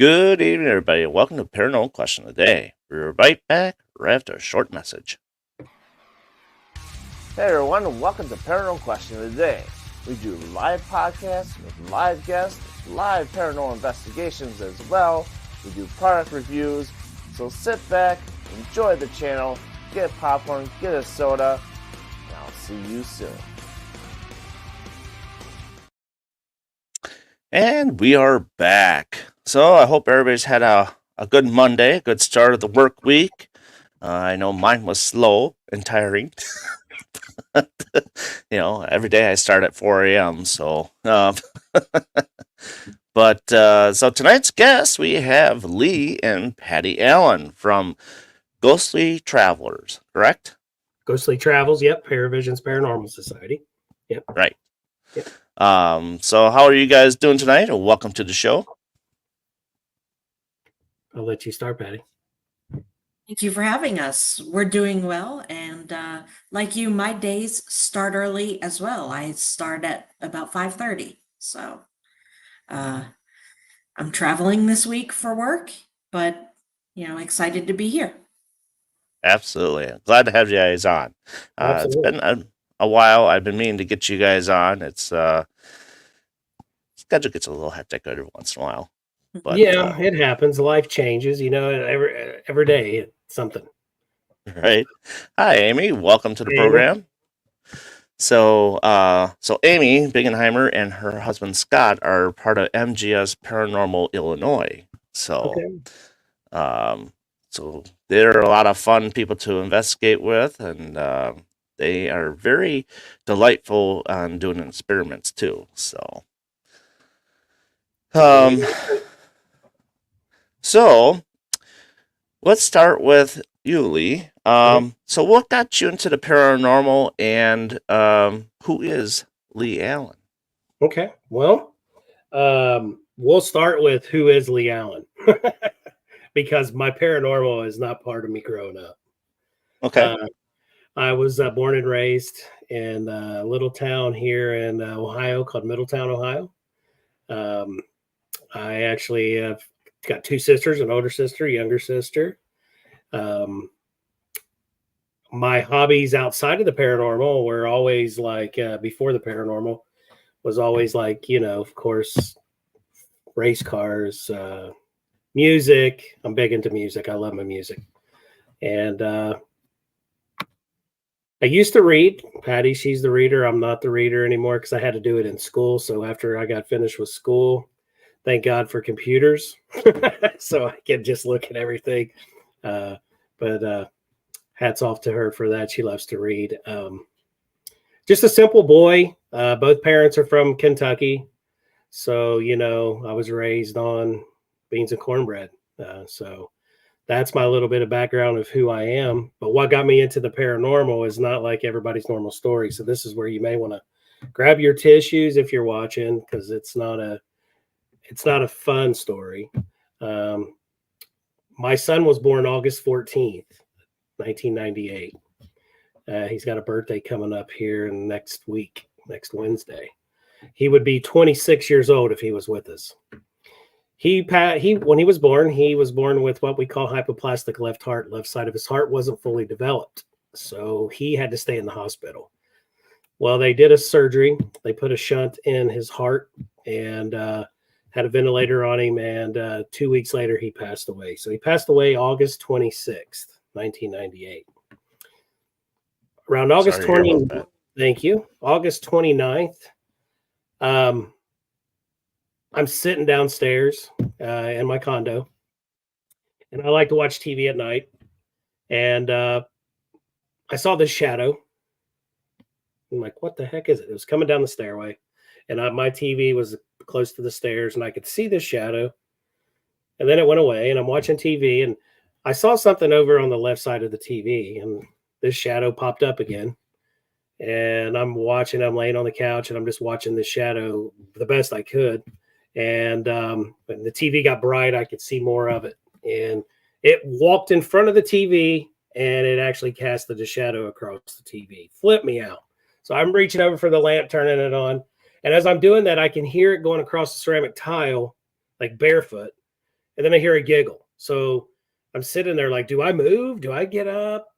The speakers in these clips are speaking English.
Good evening, everybody, and welcome to Paranormal Question of the Day. We're right back right after a short message. Hey everyone, and welcome to Paranormal Question of the Day. We do live podcasts with live guests, live paranormal investigations as well. We do product reviews, so sit back, enjoy the channel, get popcorn, get a soda, and I'll see you soon. And we are back. So I hope everybody's had a good Monday, a good start of the work week. I know mine was slow and tiring. Every day I start at 4 a.m. So, so tonight's guests, we have Lee and Patti Allen from Ghostly Travelers, correct? Ghostly Travels, yep. Paravision's Paranormal Society. Yep. Right. Yep. So how are you guys doing tonight? Welcome to the show. I'll let you start, Patti. Thank you for having us. We're doing well, and like you, my days start early as well. I start at about 5:30, so I'm traveling this week for work, but excited to be here. Absolutely, glad to have you guys on. It's been a while. I've been meaning to get you guys on. It's schedule gets a little hectic every once in a while. But yeah, it happens. Life changes, every day it's something. Right. Hi, Amy. Welcome to the program. So Amy Bingenheimer and her husband Scott are part of MGS Paranormal Illinois. So they're a lot of fun people to investigate with, and they are very delightful on doing experiments too. So let's start with you, Lee. So what got you into the paranormal, and who is Lee Allen? Okay, well, we'll start with who is Lee Allen, because my paranormal is not part of me growing up. Okay. I was born and raised in a little town here in Ohio called Middletown, Ohio. I actually have got two sisters, an older sister, a younger sister. My hobbies outside of the paranormal were always like, before the paranormal was always like, of course, race cars, music. I'm big into music. I love my music. And I used to read. Patti, she's the reader. I'm not the reader anymore because I had to do it in school. So after I got finished with school, thank God for computers. So I can just look at everything. But hats off to her for that. She loves to read. Just a simple boy. Both parents are from Kentucky. So, I was raised on beans and cornbread. So that's my little bit of background of who I am. But what got me into the paranormal is not like everybody's normal story. So this is where you may want to grab your tissues if you're watching, because it's not a fun story. My son was born August 14th, 1998. He's got a birthday coming up here next week, next Wednesday. He would be 26 years old if he was with us. When he was born with what we call hypoplastic left heart. Left side of his heart wasn't fully developed, so he had to stay in the hospital. Well, they did a surgery. They put a shunt in his heart and had a ventilator on him, and 2 weeks later, he passed away. So he passed away August 26th, 1998. Around August 20th, thank you, August 29th, I'm sitting downstairs in my condo, and I like to watch TV at night, and I saw this shadow. I'm like, what the heck is it? It was coming down the stairway, and my TV was close to the stairs, and I could see this shadow, and then it went away, and I'm watching TV, and I saw something over on the left side of the TV, and this shadow popped up again, and I'm laying on the couch, and I'm just watching this shadow the best I could, and when the TV got bright, I could see more of it, and it walked in front of the TV, and it actually casted a shadow across the TV. Flipped me out. So I'm reaching over for the lamp, turning it on. And as I'm doing that, I can hear it going across the ceramic tile, like barefoot. and then I hear a giggle. So I'm sitting there like, do I move? Do I get up?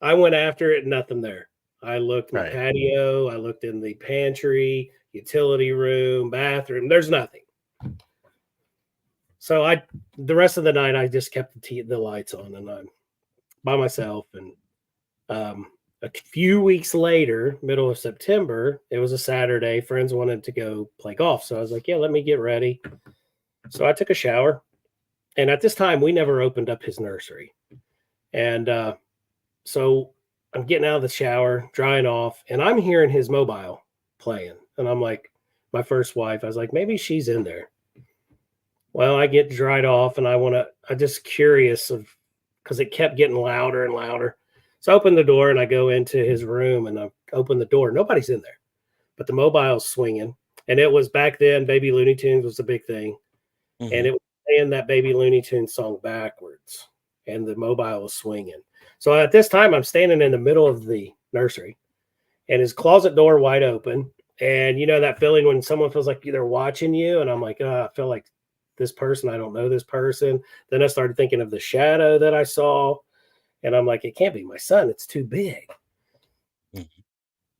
I went after it, nothing there. I looked my Right. patio, I looked in the pantry, utility room, bathroom. There's nothing. So the rest of the night, I just kept the lights on, and I'm by myself. And a few weeks later, middle of September, it was a Saturday. Friends wanted to go play golf, so I was like, "Yeah, let me get ready." So I took a shower, and at this time, we never opened up his nursery, and so I'm getting out of the shower, drying off, and I'm hearing his mobile playing, and I'm like, my first wife, I was like, maybe she's in there. Well, I get dried off and I'm just curious because it kept getting louder and louder. So I open the door and I go into his room and I open the door. Nobody's in there, but the mobile's swinging. And it was back then, Baby Looney Tunes was a big thing. Mhm. And it was playing that Baby Looney Tunes song backwards. And the mobile was swinging. So at this time, I'm standing in the middle of the nursery and his closet door wide open. And you know that feeling when someone feels like they're watching you. And I'm like, I feel like this person, I don't know this person. Then I started thinking of the shadow that I saw. And I'm like, it can't be my son. It's too big. Mhm.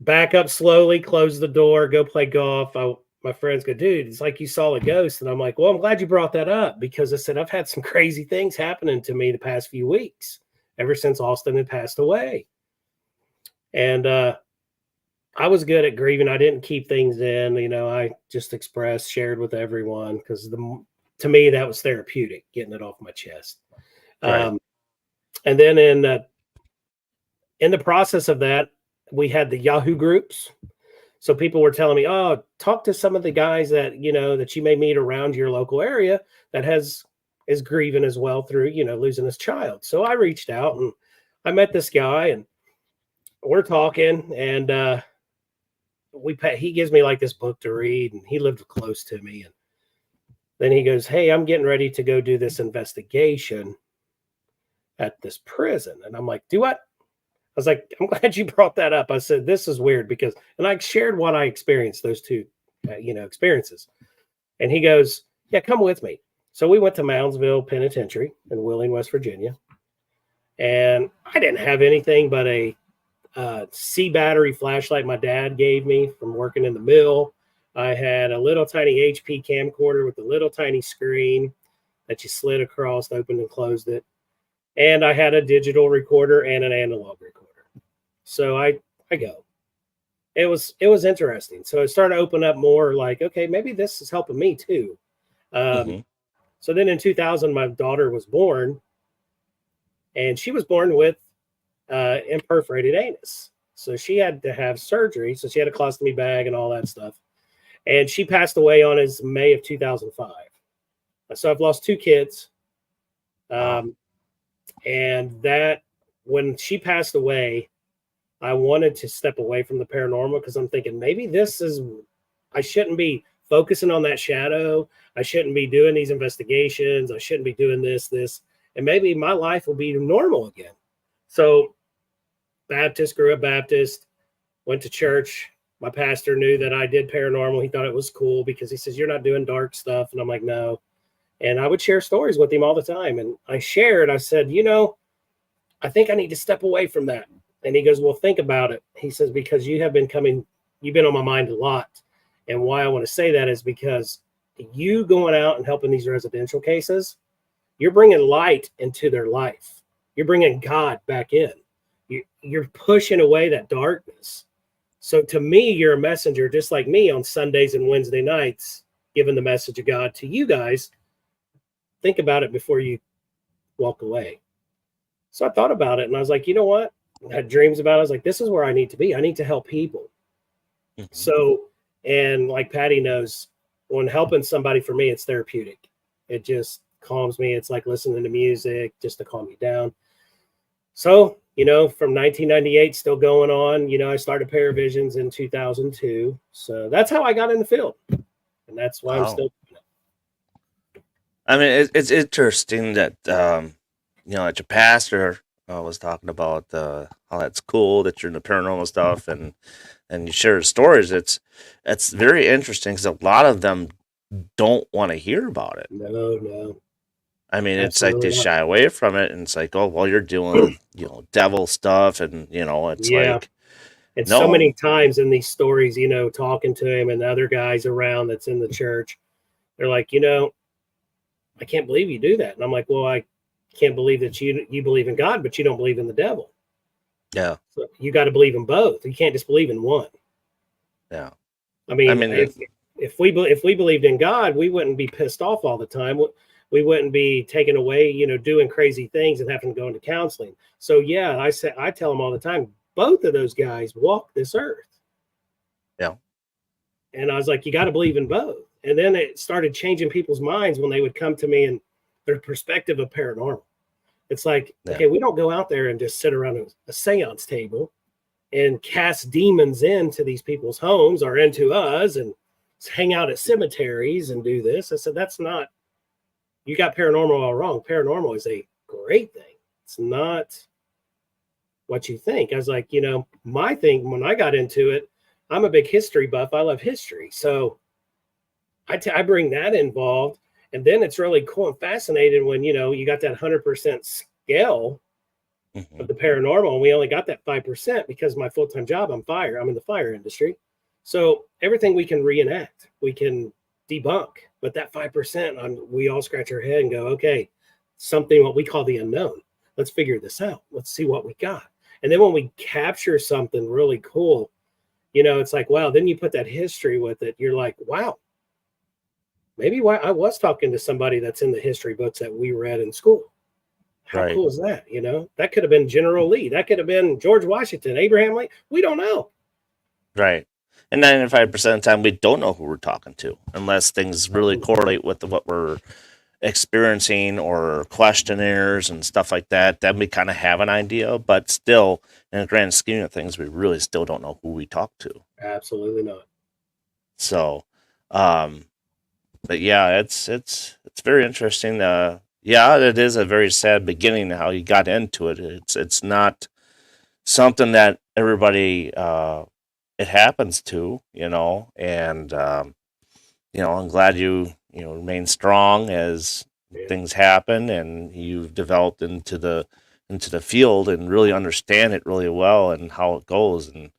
Back up slowly, close the door, go play golf. My friends go, dude, it's like you saw a ghost. And I'm like, well, I'm glad you brought that up because I said, I've had some crazy things happening to me the past few weeks, ever since Austin had passed away. And I was good at grieving. I didn't keep things in. You know, I just expressed, shared with everyone because to me, that was therapeutic, getting it off my chest. Right. And then in the process of that, we had the Yahoo groups. So people were telling me, oh, talk to some of the guys that, you know, that you may meet around your local area that is grieving as well through, you know, losing his child. So I reached out and I met this guy and we're talking and he gives me like this book to read and he lived close to me. And then he goes, hey, I'm getting ready to go do this investigation at this prison. And I'm like, do what? I was like, I'm glad you brought that up. I said, this is weird because, and I shared what I experienced, those two, experiences. And he goes, yeah, come with me. So we went to Moundsville Penitentiary in Wheeling, West Virginia. And I didn't have anything but a C battery flashlight my dad gave me from working in the mill. I had a little tiny HP camcorder with a little tiny screen that you slid across, opened and closed it. And I had a digital recorder and an analog recorder. So I go. It was interesting. So it started to open up more like, okay, maybe this is helping me too. Mhm. So then in 2000, my daughter was born and she was born with imperforated anus. So she had to have surgery. So she had a colostomy bag and all that stuff. And she passed away on his May of 2005. So I've lost two kids. Wow. And that when she passed away, I wanted to step away from the paranormal because I'm thinking maybe I shouldn't be focusing on that shadow. I shouldn't be doing these investigations. I shouldn't be doing this, and maybe my life will be normal again. So grew up Baptist, went to church. My pastor knew that I did paranormal. He thought it was cool because he says, you're not doing dark stuff. And I'm like, no. And I would share stories with him all the time. And I said, I think I need to step away from that. And he goes, well, think about it. He says, because you've been on my mind a lot. And why I want to say that is because you going out and helping these residential cases, you're bringing light into their life. You're bringing God back in. You're pushing away that darkness. So to me, you're a messenger, just like me on Sundays and Wednesday nights, giving the message of God to you guys. Think about it before you walk away. So I thought about it and I was like, you know what? I had dreams about it. I was like, this is where I need to be. I need to help people. Mhm. So, and like Patti knows, when helping somebody, for me, it's therapeutic. It just calms me. It's like listening to music just to calm me down. So, from 1998, still going on, I started Paravisions in 2002. So that's how I got in the field. And that's why I'm Wow. still. I mean, it's interesting that that your pastor was talking about how that's cool that you're in the paranormal stuff and you share stories. It's very interesting because a lot of them don't want to hear about it. No. I mean, it's like they Absolutely not. shy away from it, and it's like, oh, well, you're dealing with, devil stuff, and it's Yeah. like, And so no, many times in these stories, talking to him and other guys around that's in the church, they're like, I can't believe you do that. And I'm like, well, I can't believe that you believe in God, but you don't believe in the devil. yeah, So you got to believe in both. You can't just believe in one. yeah. I I mean, mean, if we believed in God, we wouldn't be pissed off all the time. We wouldn't be taken away, doing crazy things and having to go into counseling. So yeah, I tell them all the time, both of those guys walk this earth. yeah, And I was like, you got to believe in both. And then it started changing people's minds when they would come to me and their perspective of paranormal. It's like, yeah, okay, we don't go out there and just sit around a seance table and cast demons into these people's homes or into us and hang out at cemeteries and do this. I said, that's not, you got paranormal all wrong. Paranormal is a great thing. It's not what you think. I was like, my thing when I got into it, I'm a big history buff. I love history. So I bring that involved. And then it's really cool and fascinating when, you got that 100% scale hmm, of the paranormal. And we only got that 5% because my full-time job, I'm in the fire industry. So everything we can reenact, we can debunk. But that 5%, we all scratch our head and go, okay, something what we call the unknown. Let's figure this out. Let's see what we got. And then when we capture something really cool, it's like, wow, then you put that history with it. You're like, wow, maybe why I was talking to somebody that's in the history books that we read in school. How right, cool is that? That could have been General Lee. That could have been George Washington, Abraham Lincoln. We don't know. right. And 95% of the time, we don't know who we're talking to unless things really correlate with what we're experiencing or questionnaires and stuff like that. Then we kind of have an idea, but still, in the grand scheme of things, we really still don't know who we talk to. Absolutely not. So, um, but yeah, it's very interesting. Yeah, it is a very sad beginning how you got into it. It's not something that everybody it happens to, and I'm glad you remain strong as Yeah. things happen and you've developed into the field and really understand it really well and how it goes, and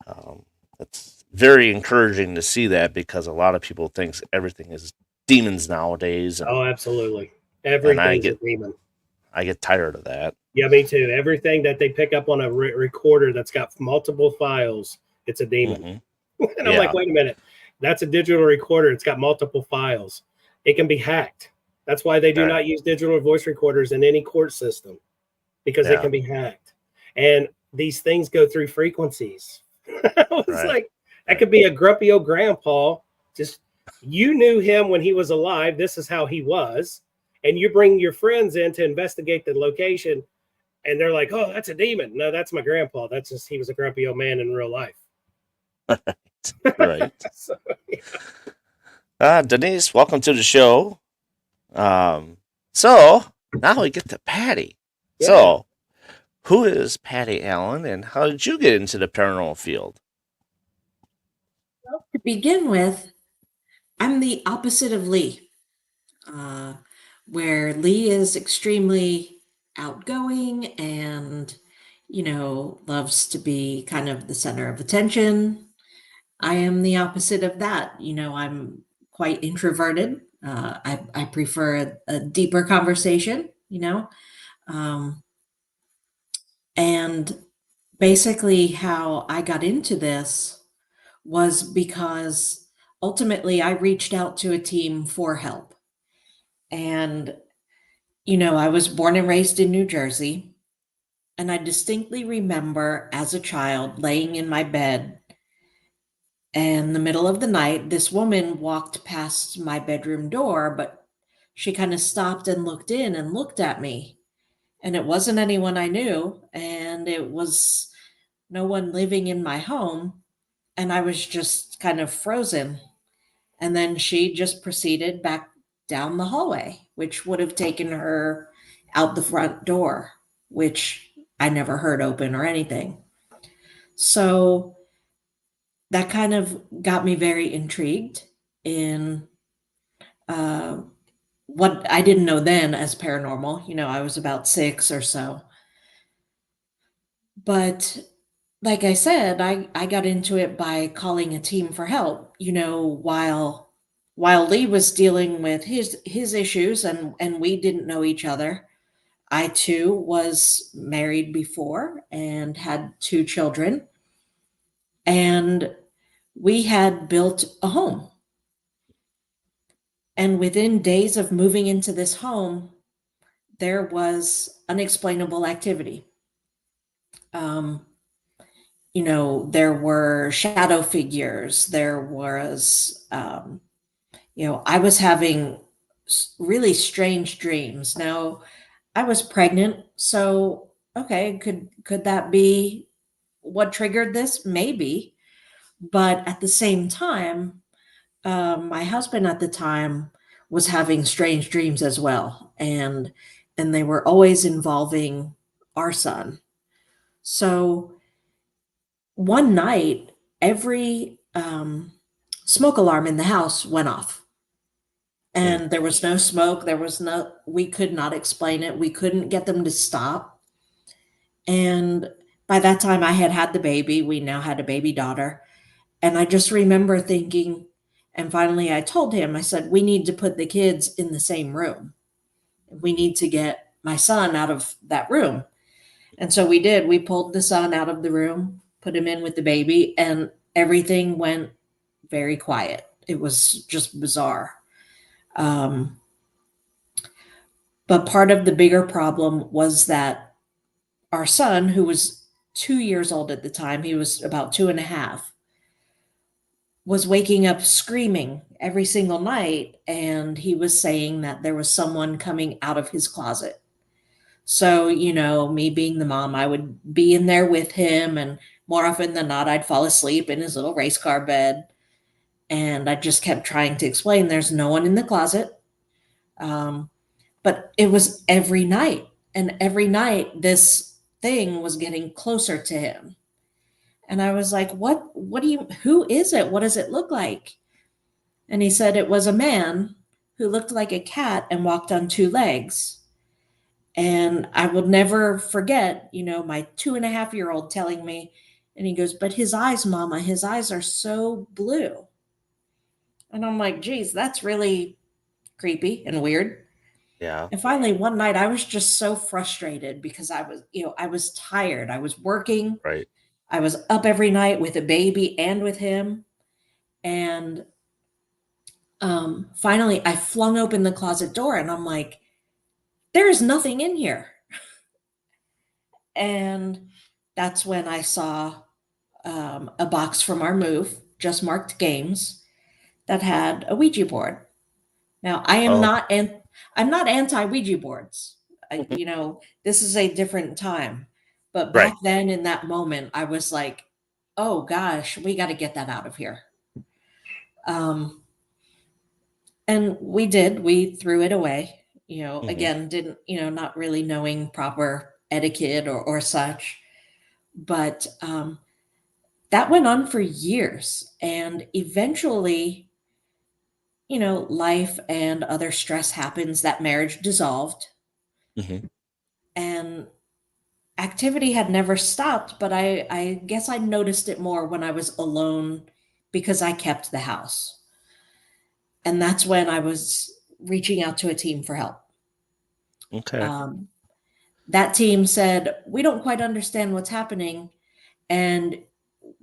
um, it's very encouraging to see that because a lot of people think everything is demons nowadays, Oh, and absolutely. and I Everything's a get demon. I get tired of that. Yeah, me too. Everything that they pick up on a recorder that's got multiple files, it's a demon. Hmm. And I'm like, Yeah, wait a minute. That's a digital recorder. It's got multiple files. It can be hacked. That's why they do right. not use digital voice recorders in any court system because they Yeah, can be hacked. And these things go through frequencies. I was right, like, that right. could be a grumpy old grandpa. Just you knew him when he was alive. This is how he was. And you bring your friends in to investigate the location, and they're like, oh, that's a demon. No, that's my grandpa. That's just he was a grumpy old man in real life. Right. So, yeah. Denise, welcome to the show. So now we get to Patty. Yeah. So, who is Patty Allen, and how did you get into the paranormal field? To begin with, I'm the opposite of Lee, uh, where Lee is extremely outgoing and, loves to be kind of the center of attention. I am the opposite of that. I'm quite introverted. I prefer a deeper conversation, Um, and basically, how I got into this was because ultimately I reached out to a team for help. And, I was born and raised in New Jersey. And I distinctly remember as a child laying in my bed, and in the middle of the night, this woman walked past my bedroom door, but she kind of stopped and looked in and looked at me. And it wasn't anyone I knew, and it was no one living in my home. And I was just kind of frozen. And then she just proceeded back down the hallway, which would have taken her out the front door, which I never heard open or anything. So that kind of got me very intrigued in uh, what I didn't know then as paranormal. I was about 6 or so. But like I said, I got into it by calling a team for help, while Lee was dealing with his issues and we didn't know each other. I too was married before and had 2 children, and we had built a home. And within days of moving into this home, there was unexplainable activity. Um, there were shadow figures. There was, I was having really strange dreams. Now, I was pregnant, so okay, could that be what triggered this? Maybe, but at the same time, my husband at the time was having strange dreams as well, and they were always involving our son. So one night, every smoke alarm in the house went off, Mm. and there was no smoke. We could not explain it. We couldn't get them to stop. And by that time, I had had the baby. We now had a baby daughter. And I just remember thinking, and finally I told him, I said, we need to put the kids in the same room. We need to get my son out of that room. And so we did. We pulled the son out of the room, put him in with the baby, and everything went very quiet. It was just bizarre. Um, but part of the bigger problem was that our son, who was 2 years old at the time, he was about 2.5, was waking up screaming every single night. And he was saying that there was someone coming out of his closet. So, me being the mom, I would be in there with him. And more often than not, I'd fall asleep in his little race car bed. And I just kept trying to explain there's no one in the closet. But it was every night. And every night, this thing was getting closer to him. And I was like, who is it? What does it look like? And he said it was a man who looked like a cat and walked on 2 legs. And I will never forget, my 2.5-year-old telling me, and he goes, but his eyes, Mama, his eyes are so blue. And I'm like, geez, that's really creepy and weird. Yeah. And finally, one night I was just so frustrated because I was tired. I was working. Right. I was up every night with a baby and with him. And finally, I flung open the closet door and I'm like, there is nothing in here. And that's when I saw a box from our move, just marked games, that had a Ouija board. Now, Oh. I'm not anti Ouija boards. This is a different time. But Right. back then, in that moment, I was like, oh gosh, we got to get that out of here. Um, and we did. We threw it away. Again, didn't, not really knowing proper etiquette or such. But that went on for years. And eventually, life and other stress happens. That marriage dissolved. Mm-hmm. And activity had never stopped, but I guess I noticed it more when I was alone because I kept the house. And that's when I was reaching out to a team for help. Okay. That team said, we don't quite understand what's happening, and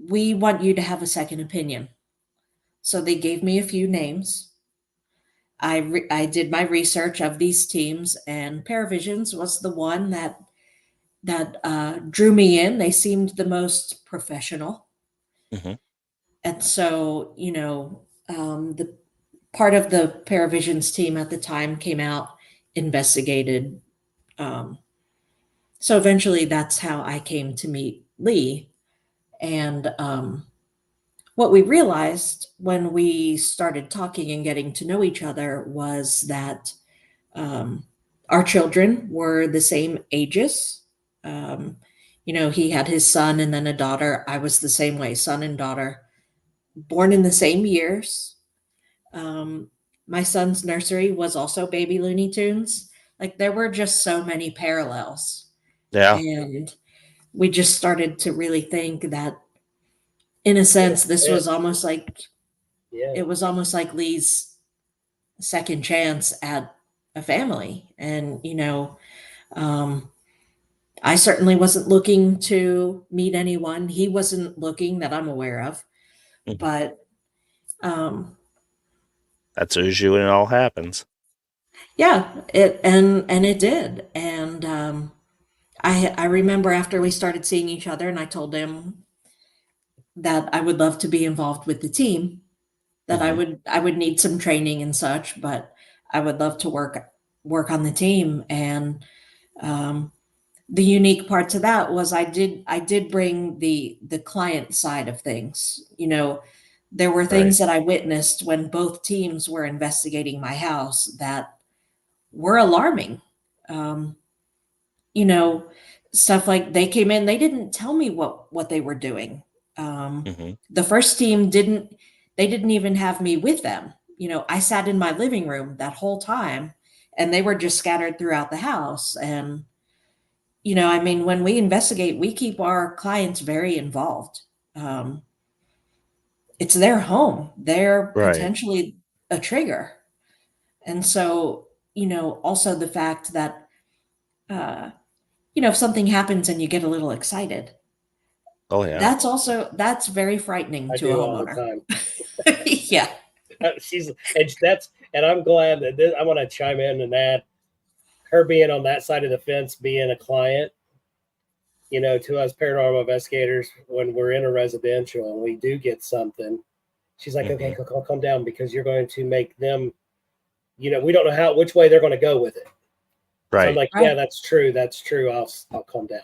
we want you to have a second opinion. So they gave me a few names. I did my research of these teams, and Paravisions was the one that drew me in. They seemed the most professional. Mm-hmm. And so, the part of the Paravisions team at the time came out, investigated. So eventually that's how I came to meet Lee. And what we realized when we started talking and getting to know each other was that our children were the same ages. He had his son and then a daughter. I was the same way, son and daughter, born in the same years. My son's nursery was also Baby Looney Tunes. Like there were just so many parallels. Yeah. And we just started to really think that, in a sense, this was almost like Yeah. it was almost like Lee's second chance at a family. And, um, I certainly wasn't looking to meet anyone. He wasn't looking that I'm aware of. Mhm. But That's usually when it all happens. yeah, and it did. And I remember after we started seeing each other, and I told him that I would love to be involved with the team, that Hmm. I would need some training and such, but I would love to work on the team. And um, the unique part to that was I did bring the client side of things. There were Right. things that I witnessed when both teams were investigating my house that were alarming. Um, you know, Stuff like they came in, they didn't tell me what they were doing. Hmm. The first team didn't they didn't even have me with them. I sat in my living room that whole time, and they were just scattered throughout the house. And I mean, when we investigate, we keep our clients very involved. Um, it's their home. They're Right. potentially a trigger. And so, also the fact that uh, if something happens and you get a little excited, Oh yeah. that's very frightening I to a do all the homeowner. time. Yeah. And I'm glad that I want to chime in and add her being on that side of the fence, being a client, to us paranormal investigators, when we're in a residential and we do get something, she's like, Hmm. okay, calm down, because you're going to make them, we don't know which way they're going to go with it. So I'm Right. like, yeah, Right. that's true. I'll calm down.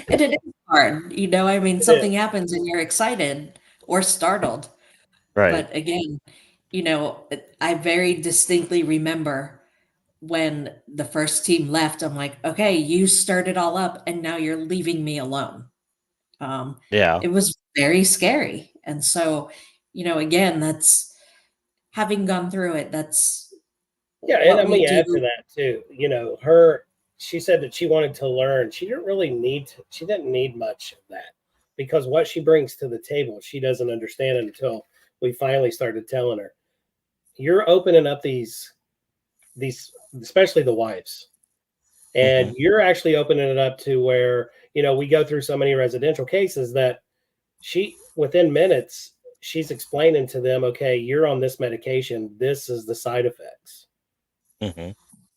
And it is hard. I mean, It something is. happens and you're excited or startled. Right. But again, I very distinctly remember when the first team left, I'm like, okay, you stirred it all up and now you're leaving me alone. Um, Yeah. it was very scary. And so, again, that's having gone through it, that's Yeah, and what let we me do. add to that too. She said that she wanted to learn. She didn't need much of that, because what she brings to the table, she doesn't understand until we finally started telling her. You're opening up these, especially the wives, Hmm. and you're actually opening it up to where, we go through so many residential cases that within minutes, she's explaining to them, okay, you're on this medication, this is the side effects. Hmm.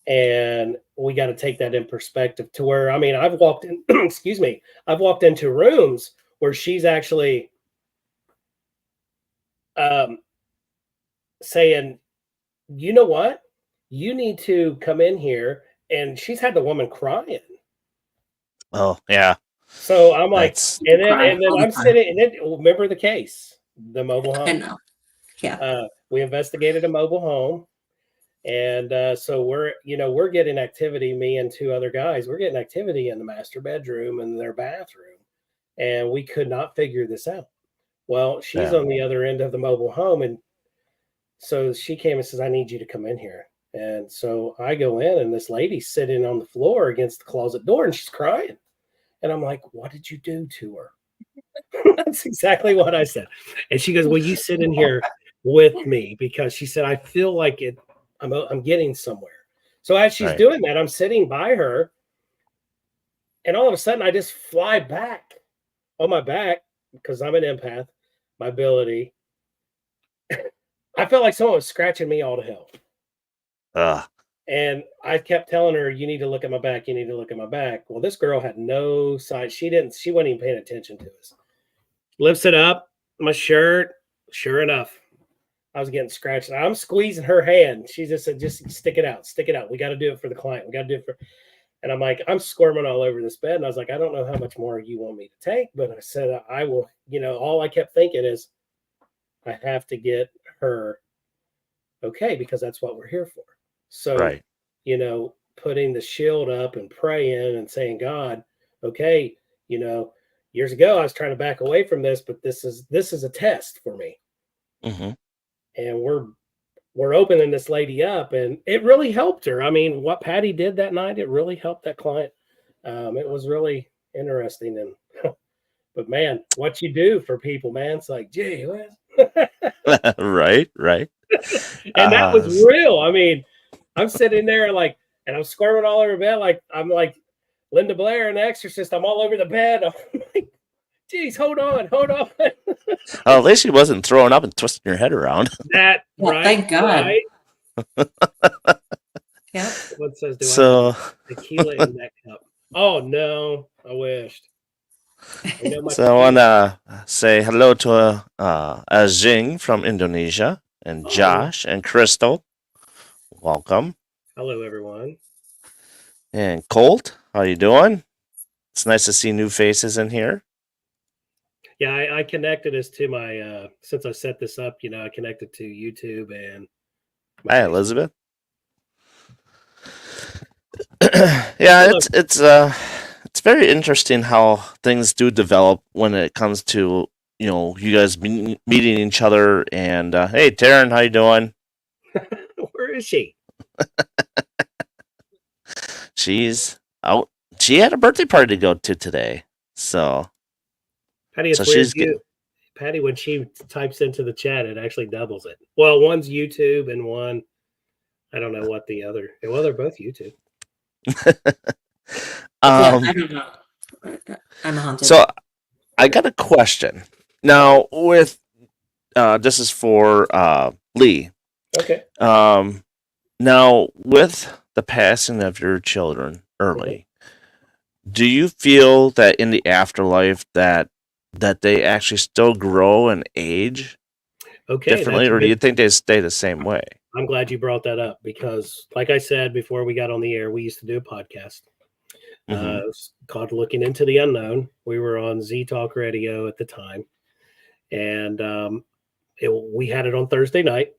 And we got to take that in perspective, to where, I mean, I've walked in excuse me, I've walked into rooms where she's actually um, saying, you know what, you need to come in here, and she's had the woman crying. Oh yeah. So I'm like, That's People cry and then all the I'm time. sitting, and then remember the case, the mobile I home. know. Yeah. We investigated a mobile home. And so we're getting activity, me and two other guys, we're getting activity in the master bedroom and their bathroom. And we could not figure this out. Well, she's yeah. on the other end of the mobile home. And so she came and says, I need you to come in here. And so I go in, and this lady's sitting on the floor against the closet door, and she's crying. And I'm like, what did you do to her? That's exactly what I said. And she goes, will you sit in here with me? Because she said, I feel like I'm getting somewhere. So as she's Right. doing that, I'm sitting by her, and all of a sudden I just fly back on my back, because I'm an empath, my ability. I felt like someone was scratching me all to hell. And I kept telling her, you need to look at my back. You need to look at my back. Well, this girl had no sight. She wasn't even paying attention to us. Lifts it up, my shirt. Sure enough, I was getting scratched. I'm squeezing her hand. She just said, just stick it out. Stick it out. We got to do it for the client. We got to do it for. And I'm like, I'm squirming all over this bed. And I was like, I don't know how much more you want me to take. But I said, I will, all I kept thinking is, I have to get her okay, because that's what we're here for. So, Right. putting the shield up and praying and saying, God, okay, years ago I was trying to back away from this, but this is a test for me. Hmm. and we're opening this lady up, and it really helped her. I mean, what Patti did that night, it really helped that client. It was really interesting, and but man, what you do for people, man, it's like, gee, Right, right. and that was Uh, real. I mean, I'm sitting there like, and I'm squirming all over bed, like I'm like Linda Blair in The Exorcist. I'm all over the bed. I'm like, geez, hold on. at least she wasn't throwing up and twisting your head around. That Well, right, thank God. right. Yep. What says, do I So, have tequila in that cup? Oh no, I wished. You know my so I want tequila. to say hello to Azing from Indonesia, and Oh, Josh and Crystal. Welcome. hello everyone. And Colt, how you doing? It's nice to see new faces in here. Yeah, I connected this to my since I set this up, I connected to YouTube and my Hi, Facebook. Elizabeth. Yeah, Hello. it's very interesting how things do develop when it comes to you guys meeting each other. And hey, Taryn, how you doing? Where is she? She's out. She had a birthday party to go to today, so Patty, it's so weird. she's getting. Patty, when she types into the chat, it actually doubles it. Well, one's YouTube and one, I don't know what the other. Well, they're both YouTube. Yeah, I don't know. I'm haunted. So I got a question now. With this is for Lee. Okay. Now with the passing of your children early, do you feel that in the afterlife that they actually still grow and age differently, or do you think they stay the same way? I'm glad you brought that up because, like I said before we got on the air, we used to do a podcast. It was called Looking Into the Unknown. We were on Z Talk Radio at the time, and we had it on Thursday night.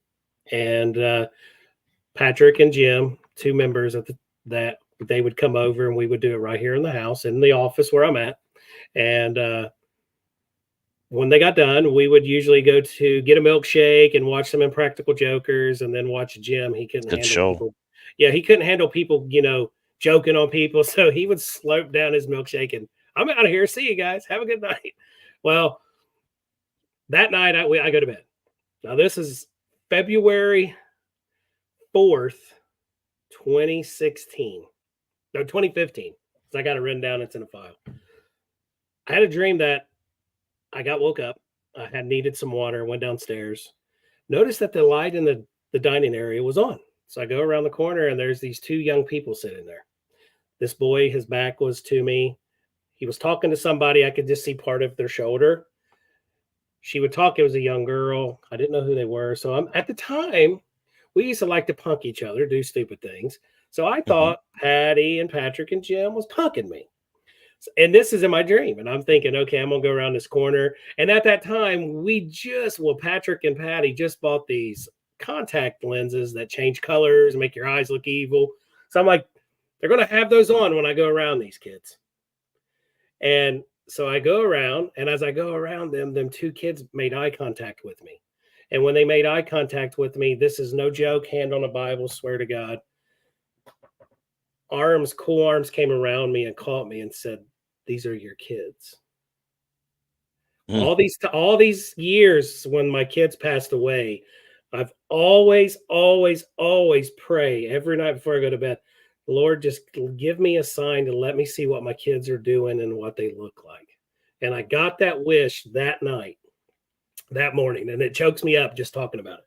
And Patrick and Jim, two members of that, they would come over and we would do it right here in the house, in the office where I'm at. And when they got done, we would usually go to get a milkshake and watch some Impractical Jokers, and then watch Jim. He couldn't Good handle show. people. Yeah, he couldn't handle people, joking on people. So he would slope down his milkshake and, I'm out of here. See you guys. Have a good night. Well, that night I go to bed. Now this is February 4th, 2016. No, 2015. So I got it written down. It's in a file. I had a dream that I woke up. I had needed some water, went downstairs, noticed that the light in the dining area was on. So I go around the corner and there's these two young people sitting there. This boy, his back was to me. He was talking to somebody. I could just see part of their shoulder. She would talk. It was a young girl. I didn't know who they were. So at the time, we used to like to punk each other, do stupid things. So I thought Patty and Patrick and Jim was punking me. And this is in my dream. And I'm thinking, okay, I'm going to go around this corner. And at that time, Patrick and Patty just bought these contact lenses that change colors and make your eyes look evil. So I'm like, they're going to have those on when I go around these kids. And so I go around, and as I go around them two kids made eye contact with me. And when they made eye contact with me, this is no joke, hand on a Bible, swear to God. Cool arms came around me and caught me and said, "These are your kids." All these years when my kids passed away, I've always pray every night before I go to bed, Lord, just give me a sign to let me see what my kids are doing and what they look like. And I got that wish that night, that morning, and it chokes me up just talking about it.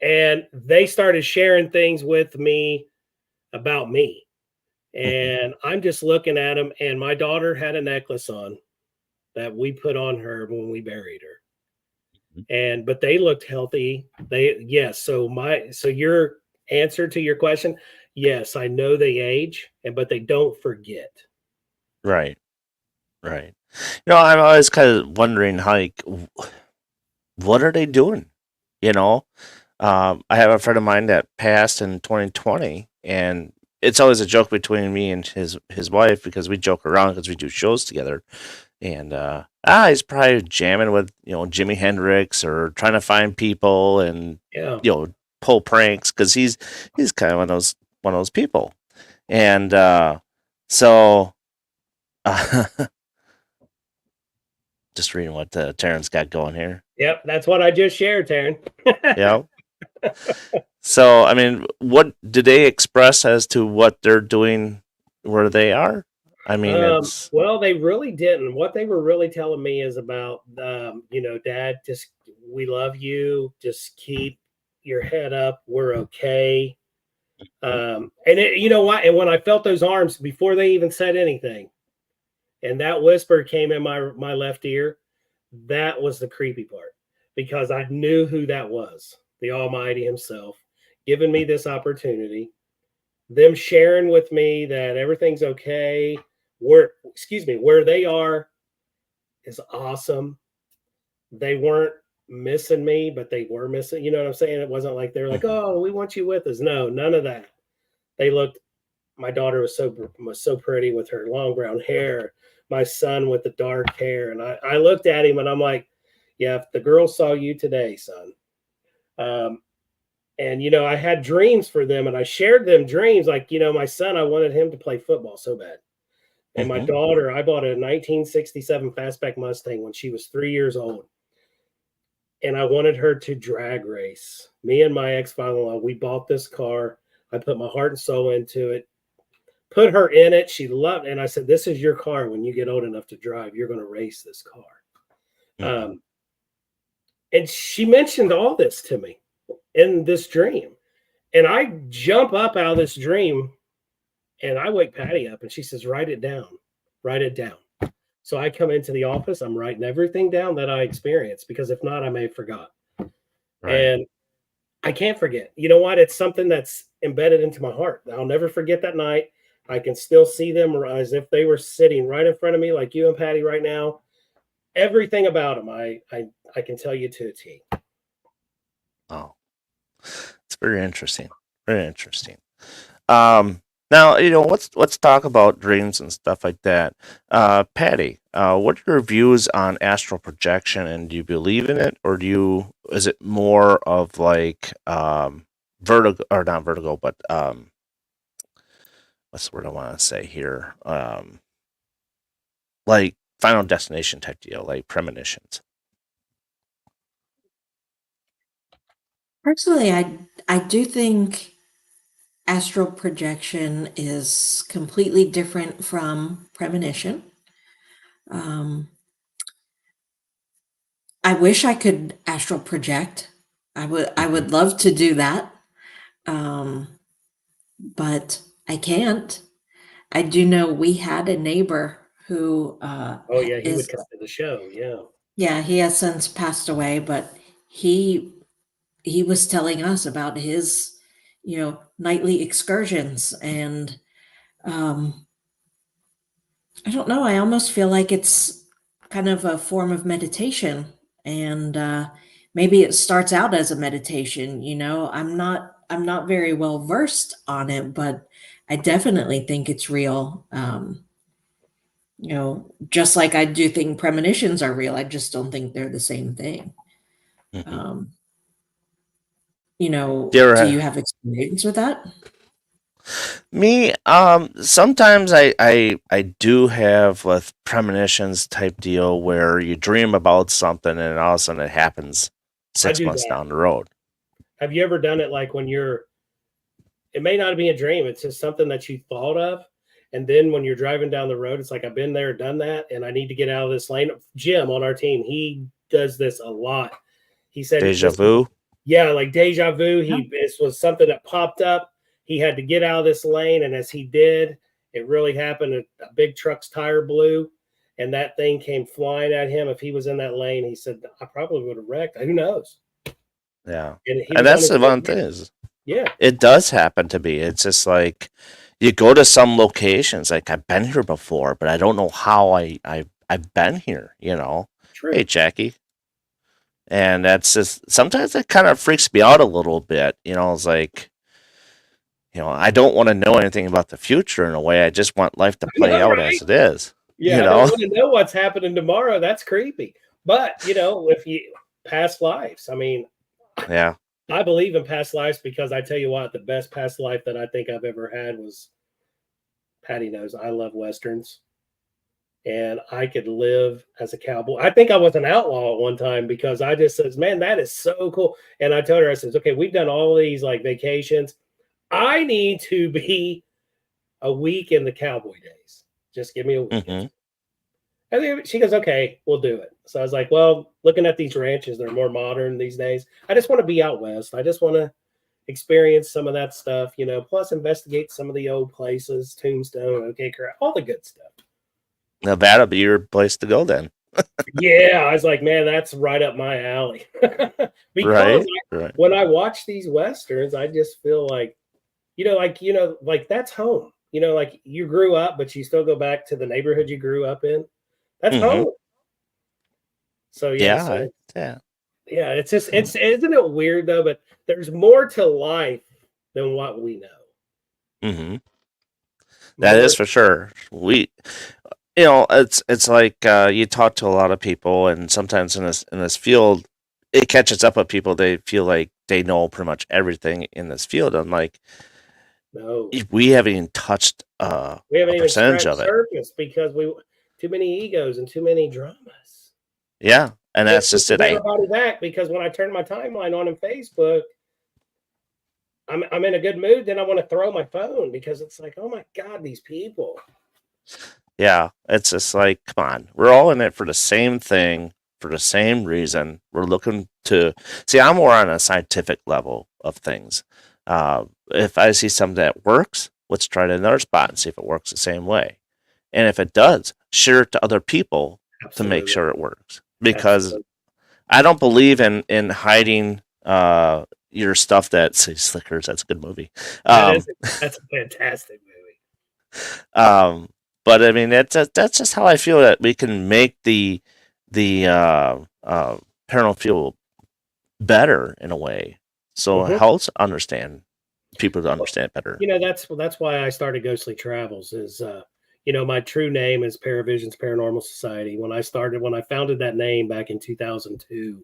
And they started sharing things with me about me. And I'm just looking at them, and my daughter had a necklace on that we put on her when we buried her. But they looked healthy. So your answer to your question, yes, I know they age, but they don't forget. Right. I'm always kind of wondering, like, what are they doing? I have a friend of mine that passed in 2020, and it's always a joke between me and his wife because we joke around because we do shows together. And I he's probably jamming with, Jimi Hendrix or trying to find people and, Yeah. pull pranks because he's kind of one of those people. And so just reading what Terrence got going here. Yep, that's what I just shared, Taryn. Yeah. So, I mean, what did they express as to what they're doing where they are? I mean, it's Well, they really didn't. What they were really telling me is about, Dad, just we love you. Just keep your head up. We're okay. And you know what? And when I felt those arms before they even said anything, and that whisper came in my left ear, that was the creepy part because I knew who that was, the Almighty Himself, giving me this opportunity, them sharing with me that everything's okay. Where they are is awesome. They weren't missing me, but they were missing. You know what I'm saying? It wasn't like they're like, "Oh, we want you with us." No, none of that. They looked. My daughter was so pretty with her long brown hair. My son with the dark hair, and I looked at him and I'm like, "Yeah, if the girl saw you today, son." And I had dreams for them, and I shared them dreams. Like my son, I wanted him to play football so bad. And my daughter, I bought a 1967 Fastback Mustang when she was 3 years old. And I wanted her to drag race. Me and my ex-father-in-law, we bought this car. I put my heart and soul into it, put her in it. She loved it. And I said, this is your car. When you get old enough to drive, you're going to race this car. And she mentioned all this to me in this dream. And I jump up out of this dream and I wake Patti up and she says, write it down. Write it down. So I come into the office. I'm writing everything down that I experienced because if not, I may have forgot. Right. And I can't forget. You know what? It's something that's embedded into my heart. I'll never forget that night. I can still see them as if they were sitting right in front of me like you and Patti right now. Everything about them, I can tell you to a T. Oh, it's very interesting. Very interesting. Now, let's talk about dreams and stuff like that. Patti, what are your views on astral projection, and do you believe in it, or is it more of like vertigo, or not vertigo, but what's the word I want to say here? Like Final Destination type deal, like premonitions. Personally, I do think astral projection is completely different from premonition. I wish I could astral project. I would love to do that. But I can't. I do know we had a neighbor who oh yeah, he would come to the show. Yeah, he has since passed away, but he was telling us about his nightly excursions, and I don't know, I almost feel like it's kind of a form of meditation, and maybe it starts out as a meditation. I'm not very well versed on it, but I definitely think it's real. Just like I do think premonitions are real, I just don't think they're the same thing. Do you have experience with that? Me, sometimes I do have with premonitions type deal where you dream about something and all of a sudden it happens 6 months down the road. Have you ever done it like when it may not be a dream, it's just something that you thought of, and then when you're driving down the road, it's like, I've been there, done that, and I need to get out of this lane. Jim on our team, he does this a lot. He said deja vu. Yeah, like deja vu. This was something that popped up. He had to get out of this lane, and as he did, it really happened. A big truck's tire blew, and that thing came flying at him. If he was in that lane, he said, I probably would have wrecked. Who knows? Yeah. And that's the one thing is, yeah, it does happen to be. It's just like you go to some locations, like I've been here before, but I don't know how I've been here, True. Hey, Jackie. And that's just, sometimes that kind of freaks me out a little bit. It's like, I don't want to know anything about the future in a way. I just want life to play out as it is. Yeah, I don't want to know what's happening tomorrow. That's creepy. But if you past lives, I mean, Yeah. I believe in past lives because I tell you what, the best past life that I think I've ever had was Patty knows I love westerns, and I could live as a cowboy. I think I was an outlaw at one time because I just says, "Man, that is so cool." And I told her, I says, "Okay, we've done all these like vacations. I need to be a week in the cowboy days. Just give me a week." Hmm. And then she goes, "Okay, we'll do it." So I was like, "Well, looking at these ranches, they're more modern these days. I just want to be out west. I just want to experience some of that stuff, plus investigate some of the old places, Tombstone, OK Corral, all the good stuff." Nevada be your place to go then. Yeah, I was like, man, that's right up my alley. Because Right. when I watch these westerns, I just feel like, like that's home. Like you grew up, but you still go back to the neighborhood you grew up in. That's Hmm. home. So Yeah. yeah, it's just isn't it weird though? But there's more to life than what we know. Hmm. That More. is for sure. It's like you talk to a lot of people, and sometimes in this field, it catches up with people. They feel like they know pretty much everything in this field. I'm like, No, we haven't even touched we haven't a even percentage scratched of it. surface because we too many egos and too many dramas. Yeah, and It that's just pushes it. everybody back because when I turn my timeline on in Facebook, I'm in a good mood. Then I want to throw my phone because it's like, oh my god, these people. Yeah, it's just like, come on, we're all in it for the same thing, for the same reason. We're looking to see. I'm more on a scientific level of things. If I see something that works, let's try it in another spot and see if it works the same way. And if it does, share it to other people to make Absolutely, sure it works. Because absolutely. I don't believe in hiding your stuff. That say Slickers. That's a good movie. That's a fantastic movie. But I mean, that's just how I feel that we can make the paranormal field better in a way, so it Mhm. helps understand people to understand better. That's why I started Ghostly Travels. Is my true name is Paravisions Paranormal Society. When I founded that name back in 2002,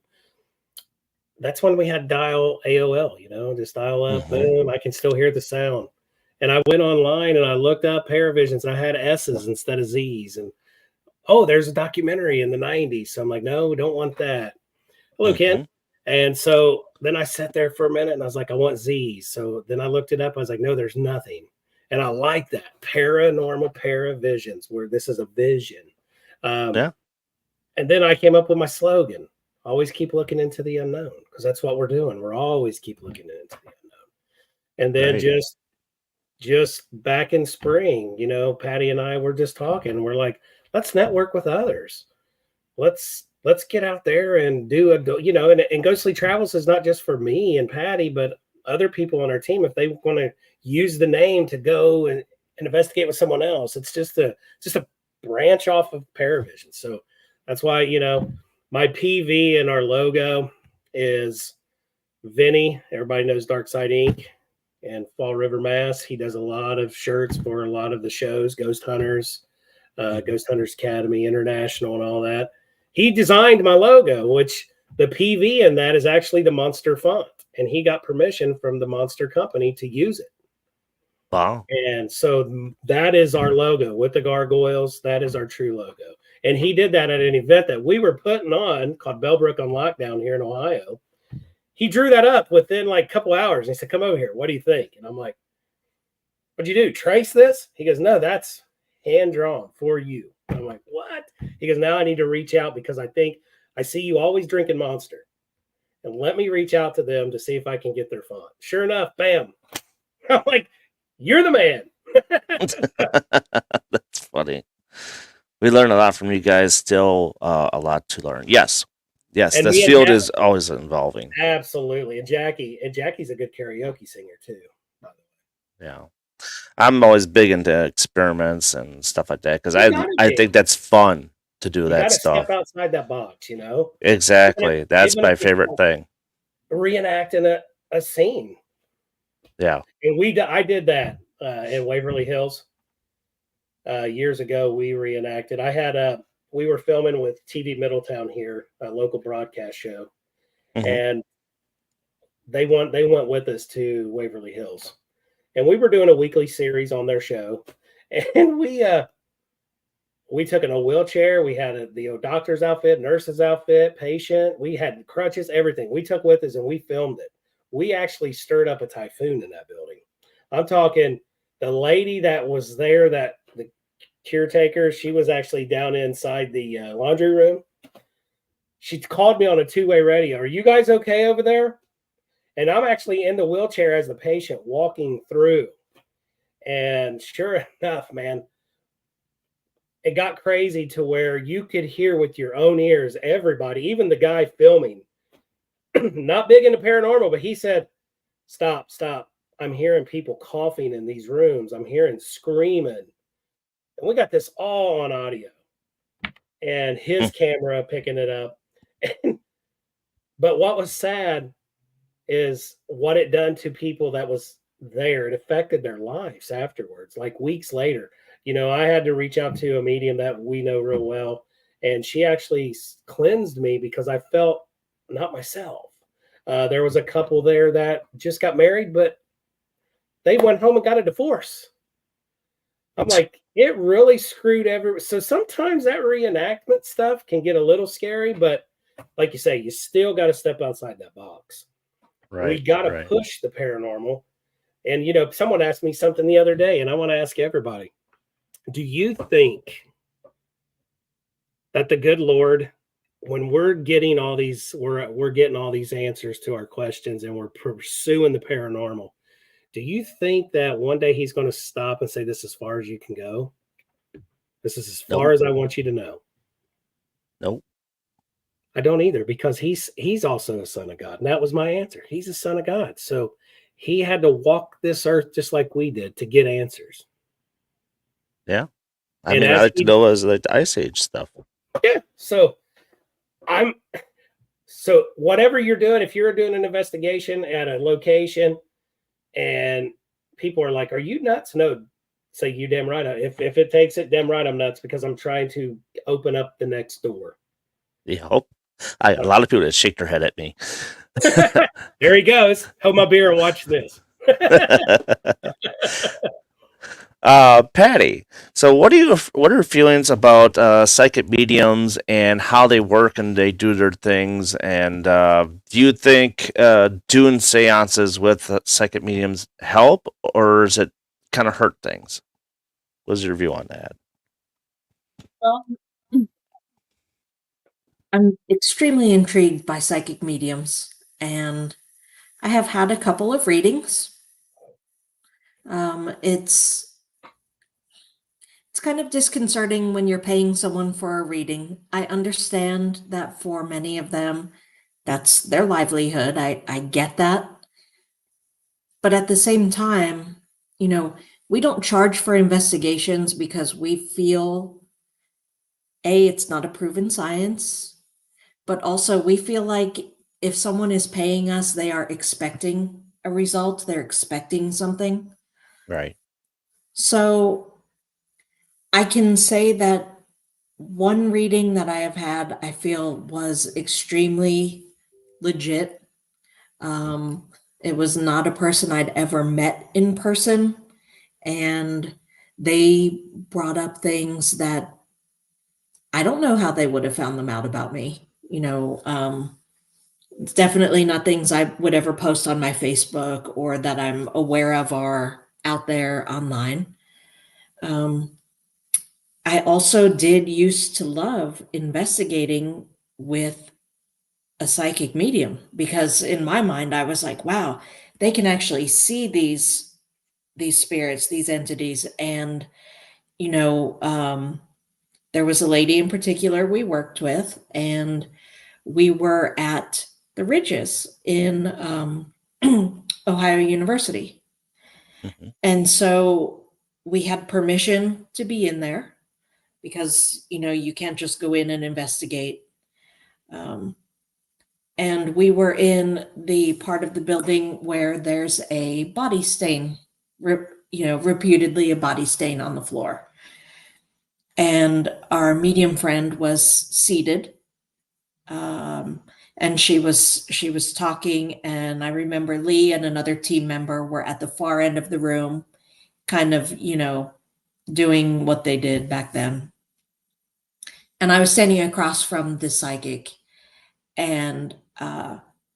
that's when we had dial AOL. Just dial up, Hmm. boom. I can still hear the sound. And I went online and I looked up Paravisions, and I had S's instead of Z's. And oh, there's a documentary in the 90s. So I'm like, no, don't want that. Hello, Ken. Hmm. And so then I sat there for a minute and I was like, I want Z's. So then I looked it up. I was like, no, there's nothing. And I like that paranormal paravisions, where this is a vision. Um, Yeah, and then I came up with my slogan: always keep looking into the unknown, because that's what we're doing. We're always keep looking into the unknown. And then right. just back in spring, Patty and I were just talking. We're like, let's network with others. Let's get out there and do and Ghostly Travels is not just for me and Patty, but other people on our team. If they want to use the name to go and investigate with someone else, it's just a branch off of Paravision. So that's why my PV and our logo is Vinny. Everybody knows Dark Side Inc. and Fall River Mass. He does a lot of shirts for a lot of the shows, Ghost Hunters, Ghost Hunters Academy International, and all that. He designed my logo, which the PV in that is actually the Monster font, and he got permission from the Monster company to use it. Wow. And so that is our logo with the gargoyles. That is our true logo. And he did that at an event that we were putting on called Bellbrook on Lockdown here in Ohio. He drew that up within like a couple hours. And he said, "Come over here. What do you think?" And I'm like, "What'd you do? Trace this?" He goes, "No, that's hand drawn for you." I'm like, "What?" He goes, "Now I need to reach out because I think I see you always drinking Monster. And let me reach out to them to see if I can get their font." Sure enough, bam. I'm like, "You're the man." That's funny. We learn a lot from you guys. Still, a lot to learn. Yes, And this me and field Jack, is always evolving. absolutely. And Jackie's a good karaoke singer too, by the way. Yeah. I'm always big into experiments and stuff like that because You gotta I be. think that's fun to do You that gotta step stuff. outside that box. Exactly. That's Even if my it's favorite like thing. reenacting a scene. Yeah. And I did that in Waverly Hills. years ago, we reenacted. We were filming with TV Middletown here, a local broadcast show, Mhm. and they went with us to Waverly Hills, and we were doing a weekly series on their show, and we took in a wheelchair. We had the doctor's outfit, nurse's outfit, patient. We had crutches, everything. We took with us and we filmed it. We actually stirred up a typhoon in that building. I'm talking the lady that was there, that the caretaker, she was actually down inside the laundry room. She called me on a two-way radio. Are you guys okay over there? And I'm actually in the wheelchair as the patient walking through. And sure enough, man, it got crazy to where you could hear with your own ears, everybody, even the guy filming, not big into paranormal, but he said, stop. I'm hearing people coughing in these rooms. I'm hearing screaming. And we got this all on audio and his camera picking it up. But what was sad is what it done to people that was there. It affected their lives afterwards, like weeks later. I had to reach out to a medium that we know real well, and she actually cleansed me because I felt not myself. There was a couple there that just got married, but they went home and got a divorce. I'm like, it really screwed so sometimes that reenactment stuff can get a little scary, but like you say, you still got to step outside that box. Right. We got to push the paranormal. And, someone asked me something the other day, and I want to ask everybody, do you think that the good Lord, when we're getting all these, we're getting all these answers to our questions and we're pursuing the paranormal, do you think that one day he's going to stop and say, this is as far as you can go? This is as far as I want you to know? Nope. I don't either, because he's also a son of God. And that was my answer. He's a son of God. So he had to walk this earth just like we did to get answers. Yeah. I like to know as like the Ice Age stuff. Yeah. So whatever you're doing, if you're doing an investigation at a location and people are like, are you nuts? No, say you damn right. If it takes it, damn right I'm nuts, because I'm trying to open up the next door. Yeah. A lot of people that shake their head at me. There he goes. Hold my beer and watch this. Patti, so what are your feelings about psychic mediums and how they work and they do their things? And do you think doing seances with psychic mediums help, or is it kind of hurt things? What's your view on that? Well, I'm extremely intrigued by psychic mediums, and I have had a couple of readings. It's kind of disconcerting when you're paying someone for a reading. I understand that for many of them, that's their livelihood. I get that. But at the same time, we don't charge for investigations because we feel, A, it's not a proven science, but also we feel like if someone is paying us, they are expecting a result, they're expecting something. Right. So I can say that one reading that I have had, I feel was extremely legit. It was not a person I'd ever met in person, and they brought up things that I don't know how they would have found them out about me. It's definitely not things I would ever post on my Facebook or that I'm aware of are out there online. I also did used to love investigating with a psychic medium, because in my mind I was like, wow, they can actually see these spirits, these entities. And there was a lady in particular we worked with, and we were at the Ridges in Ohio University. Mm-hmm. And so we had permission to be in there because, you can't just go in and investigate. And we were in the part of the building where there's a body stain, reputedly a body stain on the floor. and our medium friend was seated, and she was talking, and I remember Lee and another team member were at the far end of the room, kind of, doing what they did back then. And I was standing across from the psychic, and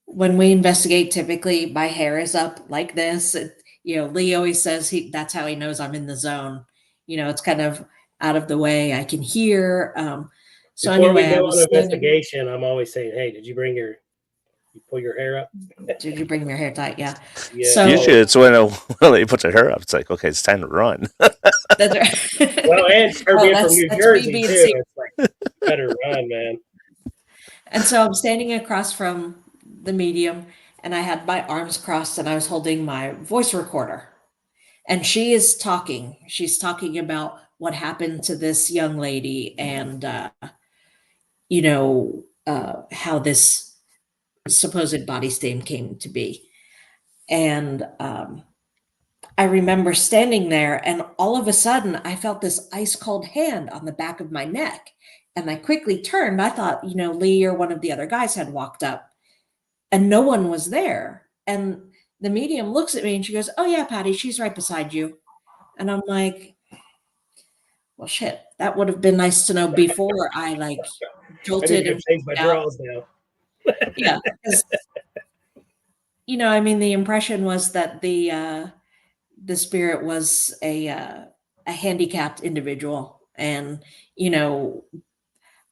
when we investigate, typically my hair is up like this. Lee always says that's how he knows I'm in the zone. It's kind of out of the way. I can hear. So Before anyway, we go I on was standing. investigation, I'm always saying, hey, did you pull your hair up? Did you bring your hair tight? Yeah. Yeah. So Usually it's when they put their hair up. It's like, okay, it's time to run. that's right. Well, and her being from New that's me Jersey being too. serious. It's like, better run, man. And so I'm standing across from the medium, and I had my arms crossed, and I was holding my voice recorder. And she is talking. She's talking about what happened to this young lady, and how this supposed body stain came to be. And I remember standing there, and all of a sudden I felt this ice cold hand on the back of my neck. And I quickly turned. I thought, Lee or one of the other guys had walked up, and no one was there. And the medium looks at me and she goes, "Oh, yeah, Patty, she's right beside you." And I'm like, well, shit, that would have been nice to know before I I jolted need to and change my out. drawers now. Yeah. The impression was that the spirit was a handicapped individual, and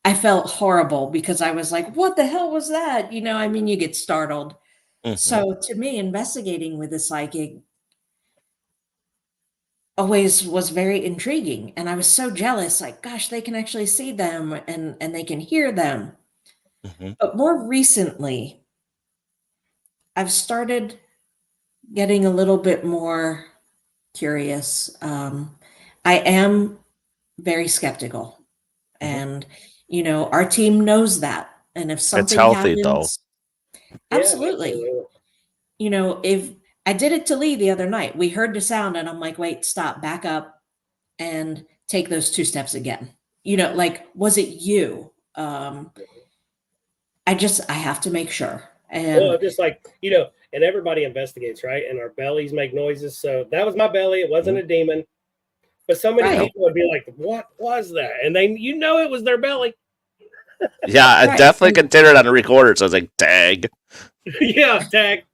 I felt horrible because I was like, what the hell was that? You get startled. Mhm. So to me, investigating with a psychic always was very intriguing, and I was so jealous, like, gosh, they can actually see them, and they can hear them. Mhm. But more recently, I've started getting a little bit more curious. I am very skeptical, Mhm. and our team knows that. And if It's something healthy though. happens, absolutely. If I did it to Lee the other night, we heard the sound, and I'm like, wait, stop, back up, and take those 2 steps again. Like, was it you? I have to make sure. Well, And just like, and everybody investigates, right? And our bellies make noises. So that was my belly. It wasn't a demon. But so many Right. people would be like, what was that? And they, it was their belly. Yeah, I Right. definitely considered it on a recorder. So I was like, tag. Yeah, tag.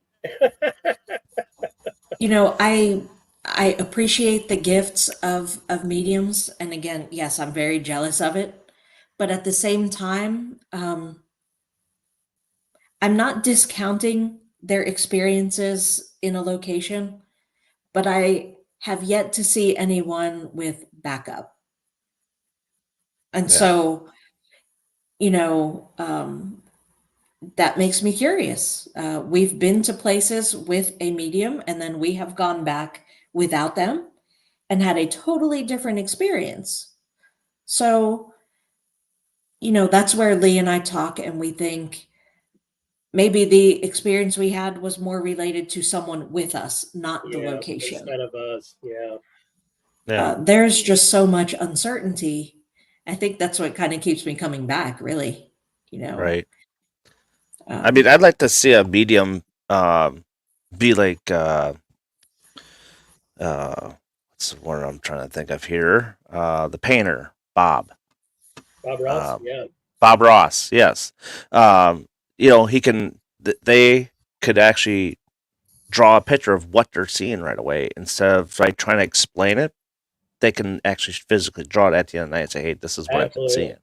I appreciate the gifts of mediums, and again, yes, I'm very jealous of it, but at the same time, I'm not discounting their experiences in a location, but I have yet to see anyone with backup. And Yeah. so, that makes me curious. We've been to places with a medium, and then we have gone back without them and had a totally different experience. So, that's where Lee and I talk, and we think maybe the experience we had was more related to someone with us, not the location. Instead of us. Yeah. Yeah. There's just so much uncertainty. I think that's what kind of keeps me coming back, really. Right. I mean, I'd like to see a medium be like what's the word I'm trying to think of here? The painter, Bob. Bob Ross. Yeah. Bob Ross, yes. He can. They could actually draw a picture of what they're seeing right away instead of trying to explain it. They can actually physically draw it at the end of the night and say, "Hey, this is what I've been seeing."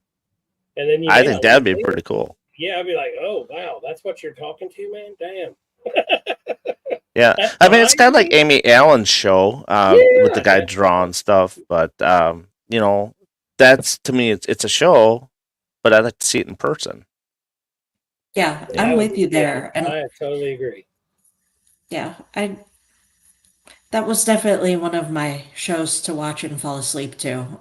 And then I think that'd be pretty cool. Yeah, I'd be like, "Oh wow, that's what you're talking to, man. Damn." Yeah, I mean, it's kind of like Amy Allen's show with the guy drawing stuff, but that's to me, it's a show, but I like to see it in person. Yeah, I'm with you there, and I totally agree. Yeah, that was definitely one of my shows to watch and fall asleep to.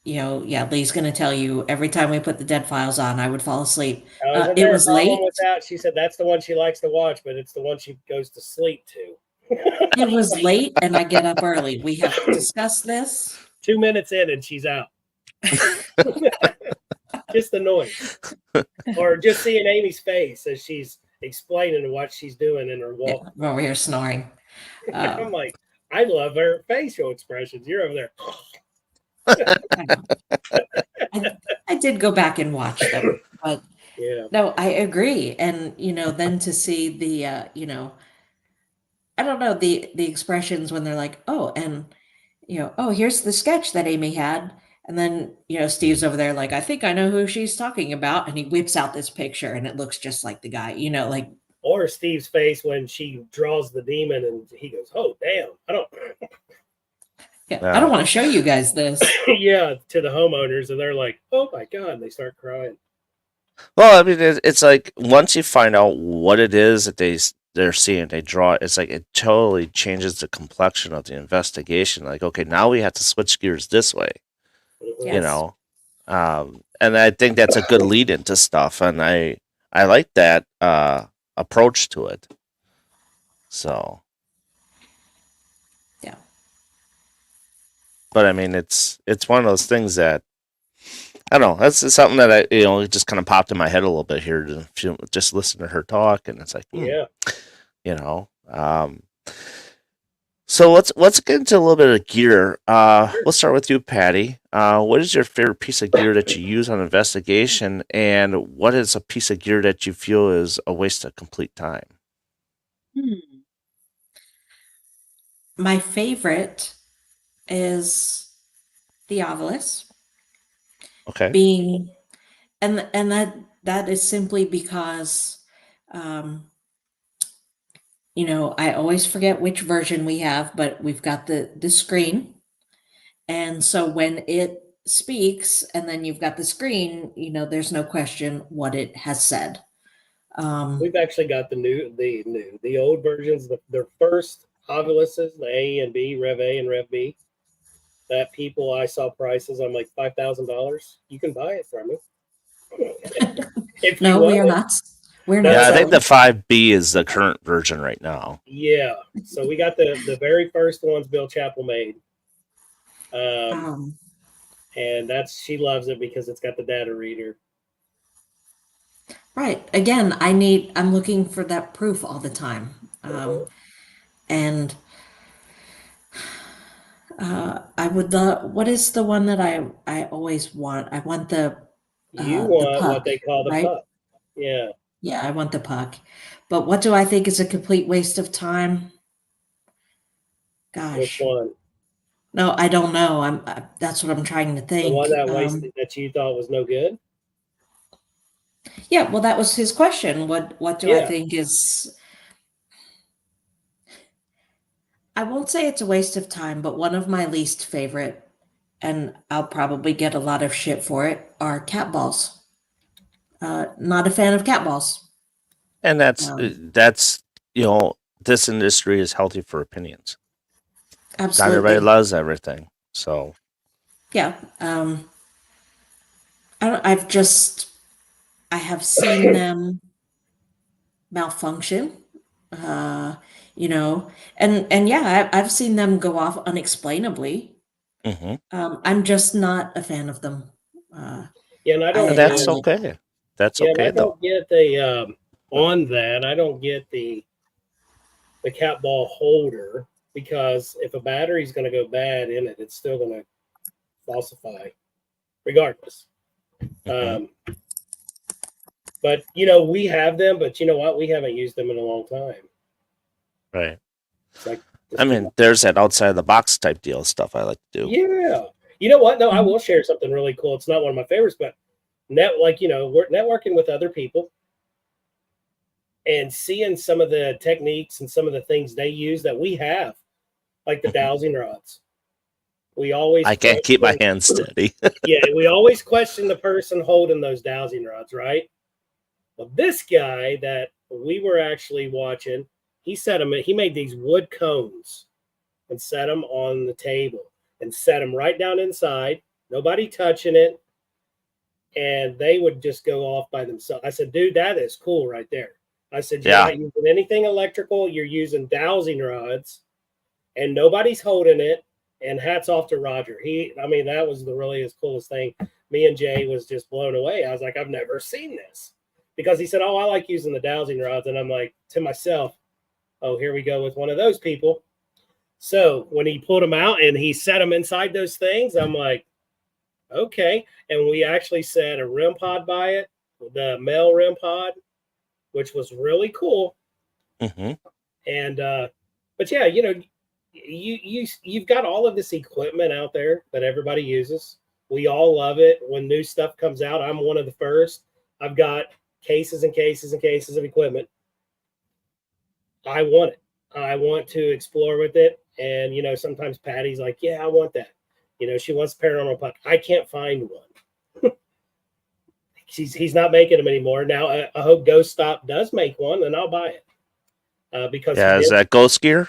Lee's going to tell you every time we put the Dead Files on, I would fall asleep. It was late. With that? She said that's the one she likes to watch, but it's the one she goes to sleep to. It was late, and I get up early. We have discussed this. 2 minutes in, and she's out. Just the noise. Or just seeing Amy's face as she's explaining what she's doing in her Yeah, walk. over here snoring. I'm like, I love her facial expressions. You're over there. I did go back and watch them, but Yeah. no, I agree. And then to see the I don't know, the expressions when they're like, oh, and oh, here's the sketch that Amy had. And then, Steve's over there like, I think I know who she's talking about. And he whips out this picture and it looks just like the guy, like, Or Steve's face when she draws the demon and he goes, oh, damn. I don't want to show you guys this. yeah, to the homeowners. And they're like, oh my God. And they start crying. Well, I mean, it's like once you find out what it is that they're seeing, they draw. It's like it totally changes the complexion of the investigation. Like, okay, now we have to switch gears this way. Mhm. You know, and I think that's a good lead into stuff, and I like that approach to it. So, Yeah. but I mean, it's one of those things that I don't know. That's something that it just kind of popped in my head a little bit here to just listen to her talk, and it's like, Yeah. you know. So let's get into a little bit of gear. We'll start with you, Patty. What is your favorite piece of gear that you use on investigation, and what is a piece of gear that you feel is a waste of complete time? My favorite is the Ovilus. Okay. Being and that is simply because I always forget which version we have, but we've got the screen. And so when it speaks and then you've got the screen, there's no question what it has said. We've actually got the old versions, their first Oviluses, the A and B, Rev A and Rev B. That people, I saw prices. I'm like $5,000. You can buy it from me. If you No, we want are it. not. We're No, not Yeah, I think selling. the 5B is the current version right now. Yeah. So we got the very first ones Bill Chappell made. And she loves it because it's got the data reader. Right. Again, I'm looking for that proof all the time. And I would what is the one that I always want? I want the You want puck, what they call the right? puck. Yeah. Yeah, I want the puck. But what do I think is a complete waste of time? Which Gosh. one? No, I don't know. That's what I'm trying to The one think. that you thought was no good? Yeah, well, that was his question. What do I Yeah. think is I won't say it's a waste of time, but one of my least favorite, and I'll probably get a lot of shit for it, are cat balls. Not a fan of cat balls. And that's this industry is healthy for opinions. Not Absolutely. everybody loves everything. So Yeah. I have seen them malfunction. And yeah, I've seen them go off unexplainably. I'm just not a fan of them. Yeah, and I don't. and that's okay. That's Yeah, and I okay though. don't get the on that. I don't get the cat ball holder, because if a battery's going to go bad in it, it's still going to falsify, regardless. But we have them, but you know what? We haven't used them in a long time. Right. It's like, I mean, there's that outside of the box type deal stuff I like to do. yeah. You know what? No, I will share something really cool. It's not one of my favorites, but we're networking with other people and seeing some of the techniques and some of the things they use that we have, like the dowsing rods. I can't keep my hands steady. Yeah, we always question the person holding those dowsing rods, right? Well, this guy that we were actually watching, he made these wood cones and set them on the table and set them right down inside, nobody touching it, and they would just go off by themselves. I said, dude, that is cool right there. I said, you're not using anything electrical, you're using dowsing rods, and nobody's holding it, And hats off to Roger. I mean, that was the really as coolest thing. Me and Jay was just blown away. I was like, I've never seen this, because he said, "Oh, I like using the dowsing rods," and I'm like to myself, "Oh, here we go with one of those people." So when he pulled them out and he set them inside those things, I'm like, okay. And we actually set a REM pod by it, the male REM pod, which was really cool. Mm-hmm. And but yeah, you've got all of this equipment out there that everybody uses. We all love it. When new stuff comes out, I'm one of the first. I've got cases and cases and cases of equipment. I want it. I want to explore with it. And sometimes Patty's like, "Yeah, I want that." She wants paranormal puck. I can't find one. He's not making them anymore now. I hope Ghost Stop does make one, and I'll buy it because is that Ghost Gear?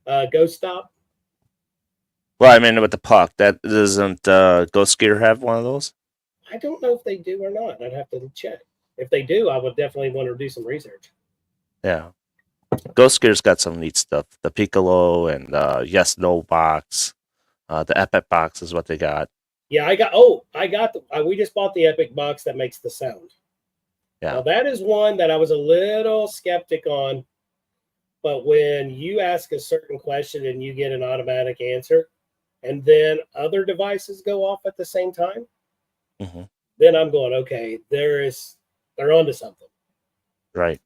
Ghost Stop. Well, I mean, with the puck, that doesn't Ghost Gear have one of those? I don't know if they do or not. I'd have to check. If they do, I would definitely want to do some research. Yeah. Ghost Gear's got some neat stuff. The Piccolo and Yes No box. The Epic box is what they got. Yeah, we just bought the Epic box that makes the sound. Yeah. Now, that is one that I was a little skeptic on, but when you ask a certain question and you get an automatic answer, and then other devices go off at the same time, mm-hmm. then I'm going, okay, they're onto something. Right.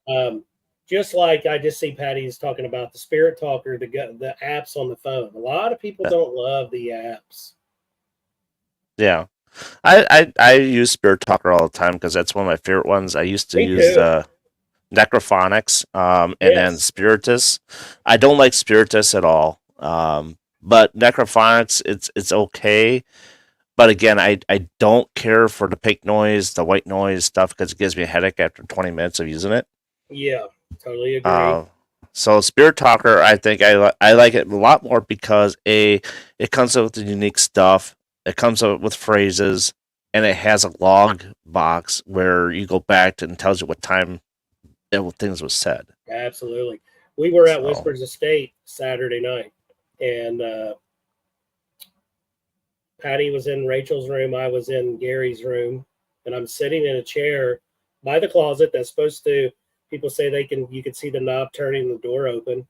Just like I just see Patty's talking about the Spirit Talker, the apps on the phone. A lot of people don't love the apps. Yeah. I use Spirit Talker all the time because that's one of my favorite ones. I used to use Necrophonics and then Spiritus. I don't like Spiritus at all. But Necrophonics, it's okay. But again, I don't care for the pink noise, the white noise stuff, because it gives me a headache after 20 minutes of using it. Yeah, totally agree. So Spirit Talker, I think I like it a lot more because it comes up with unique stuff. It comes up with phrases, and it has a log box where you go back and tells you what time things was said. Absolutely. We were at Whispers Estate Saturday night, and Patty was in Rachel's room. I was in Gary's room, and I'm sitting in a chair by the closet that's supposed to. People say you can see the knob turning, the door open.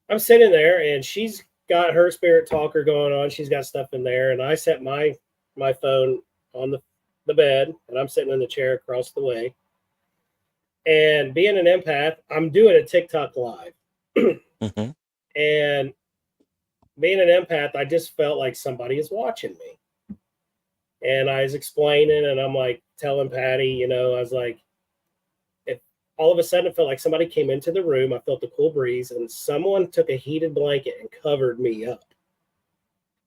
I'm sitting there, and she's got her Spirit Talker going on. She's got stuff in there, and I set my phone on the bed, and I'm sitting in the chair across the way. And being an empath, I'm doing a TikTok live. mm-hmm. And being an empath, I just felt like somebody is watching me. And I was explaining, and I'm like telling Patty, I was like, all of a sudden it felt like somebody came into the room. I felt the cool breeze, and someone took a heated blanket and covered me up.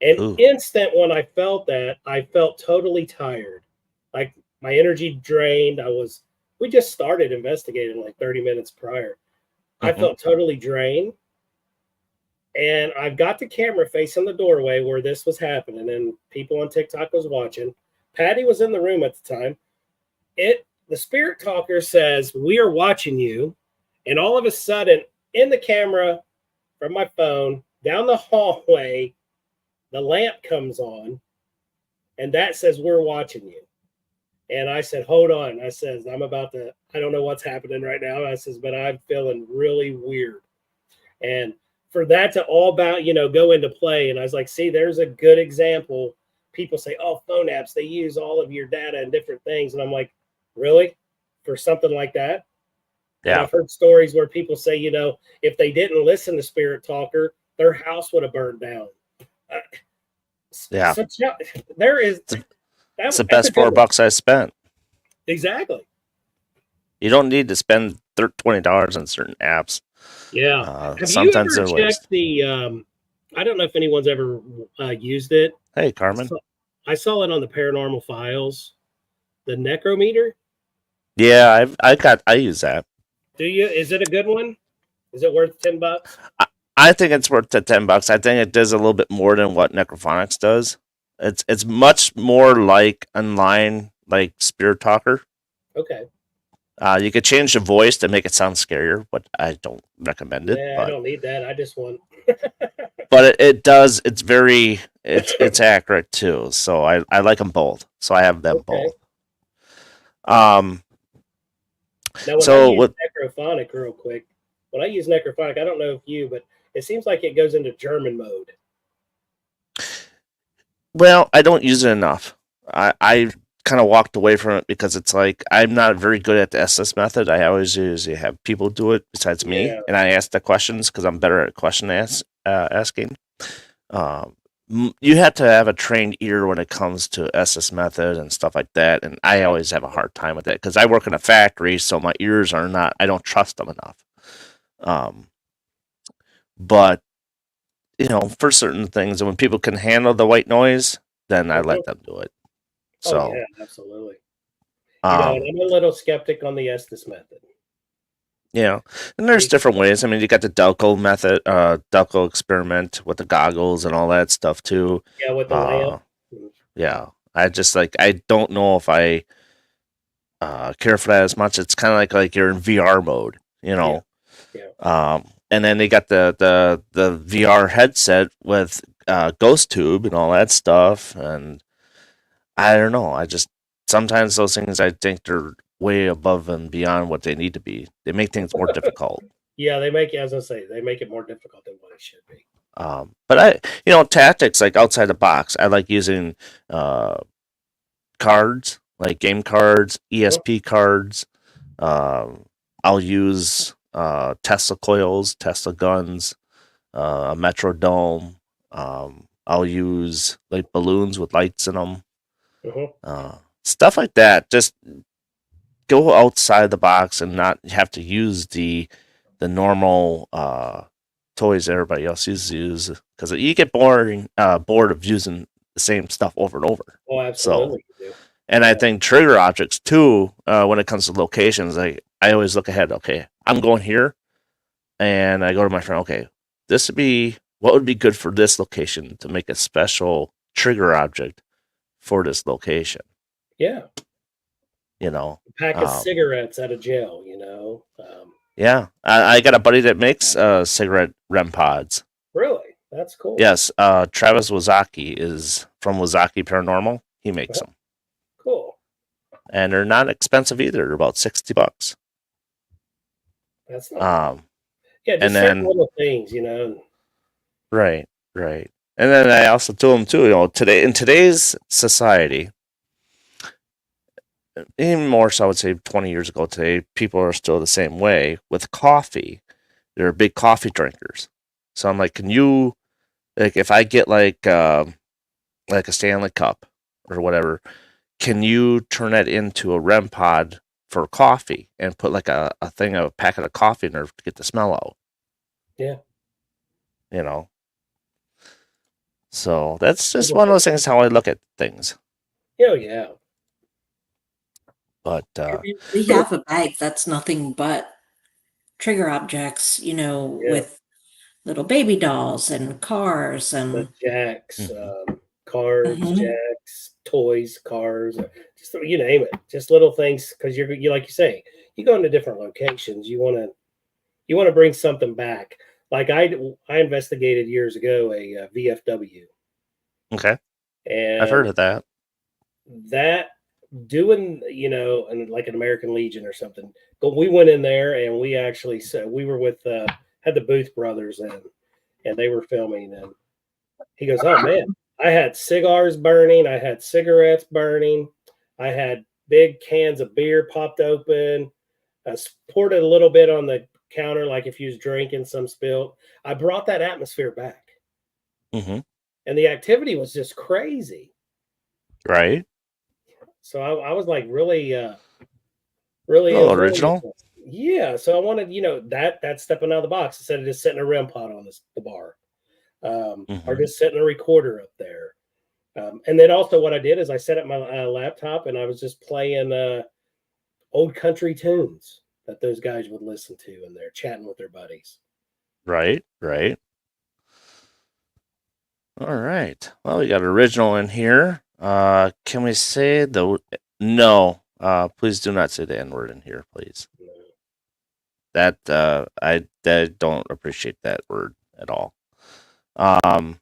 And instant when I felt that, I felt totally tired. Like my energy drained. We just started investigating like 30 minutes prior. Mm-hmm. I felt totally drained. And I've got the camera facing the doorway where this was happening, and people on TikTok was watching. Patty was in the room at the time. The Spirit Talker says, "We are watching you." And all of a sudden, in the camera from my phone, down the hallway, the lamp comes on, and that says, "We're watching you." And I said, "Hold on." I says, I don't know what's happening right now. I says, but I'm feeling really weird. And for that to all about, go into play. And I was like, see, there's a good example. People say, "Oh, phone apps, they use all of your data and different things." And I'm like, really? For something like that? Yeah. And I've heard stories where people say, if they didn't listen to Spirit Talker, their house would have burned down. Yeah. So there is. That's the best $4 I spent. Exactly. You don't need to spend $20 on certain apps. Yeah. Have sometimes you ever checked the? I don't know if anyone's ever used it. Hey, Carmen. I saw it on the Paranormal Files. The Necrometer. Yeah, I use that. Do you? Is it a good one? Is it worth $10? I think it's worth the $10. I think it does a little bit more than what Necrophonics does. It's much more like online, like Spirit Talker. Okay. You could change the voice to make it sound scarier, but I don't recommend it. Yeah, but... I don't need that. I just want. but it does. It's accurate too. So I like them both. So I have them Okay. both. Um. Now, when I So use what? necrophonic, real quick, when I use necrophonic, I don't know if you, but it seems like it goes into German mode. Well, I don't use it enough. I kind of walked away from it because it's like I'm not very good at the SS method. I always usually have people do it besides me, Yeah. and I ask the questions because I'm better at asking. You have to have a trained ear when it comes to SS method and stuff like that, and I always have a hard time with that because I work in a factory, so my ears are not. I don't trust them enough. Um, but for certain things, and when people can handle the white noise, then I let them do it. Oh So, yeah, absolutely. And um, I'm a little skeptic on the Estes method. and there's different ways. I mean, you got the Delco method, Delco experiment with the goggles and all that stuff too. Yeah, with the Uh, lamp. yeah, I just I don't know if I care for that as much. It's kind of like you're in VR mode, Yeah. Yeah. And then they got the VR headset with Ghost Tube and all that stuff, and I don't know. I just sometimes those things I think they're way above and beyond what they need to be. They make things more difficult. Yeah, they make it, as I say, they make it more difficult than what it should be. But tactics like outside the box. I like using uh, cards, like game cards, ESP cards. I'll use Tesla coils, Tesla guns, a Metrodome. I'll use like balloons with lights in them. Stuff like that. Just go outside the box and not have to use the normal toys everybody else uses because you get bored of using the same stuff over and over. Oh, absolutely. So, and I think trigger objects too. When it comes to locations, I always look ahead. Okay, I'm going here, and I go to my friend. Okay, what would be good for this location to make a special trigger object for this location. Yeah. A pack of cigarettes out of jail, Yeah, I got a buddy that makes cigarette REM pods. Really? That's cool. Yes, Travis Wazaki is from Wazaki Paranormal. He makes them. Cool. And they're not expensive either. They're about $60. That's not yeah, just certain little things, Right. And then I also told him too, in today's society, even more so I would say 20 years ago today, people are still the same way with coffee. They're big coffee drinkers. So I'm like, can you, like, if I get like a Stanley Cup or whatever, can you turn that into a REM pod for coffee and put like a packet of coffee in there to get the smell out? Yeah. So that's just one of those things how I look at things. Oh, yeah. But we have a bag that's nothing but trigger objects, with little baby dolls and cars and the jacks, cards, jacks, toys, cars, just you name it. Just little things because you like you say, you go into different locations. You want to bring something back. Like I investigated years ago a VFW. Okay. And I've heard of that. That doing, and like an American Legion or something. But we went in there and we actually said we were with had the Booth brothers in, and they were filming. And he goes, "Oh man, I had cigars burning, I had cigarettes burning, I had big cans of beer popped open. I poured it a little bit on the counter, like if you was drinking, some spilled. I brought that atmosphere back, and the activity was just crazy." Right. So I was like really original. Yeah. So I wanted, that stepping out of the box instead of just setting a REM pod on the bar, or just setting a recorder up there. And then also what I did is I set up my laptop and I was just playing old country tunes that those guys would listen to, and they're chatting with their buddies. Right. All right. Well, we got original in here. Can we say no? Please do not say the N-word in here, please. No. That I don't appreciate that word at all. Um,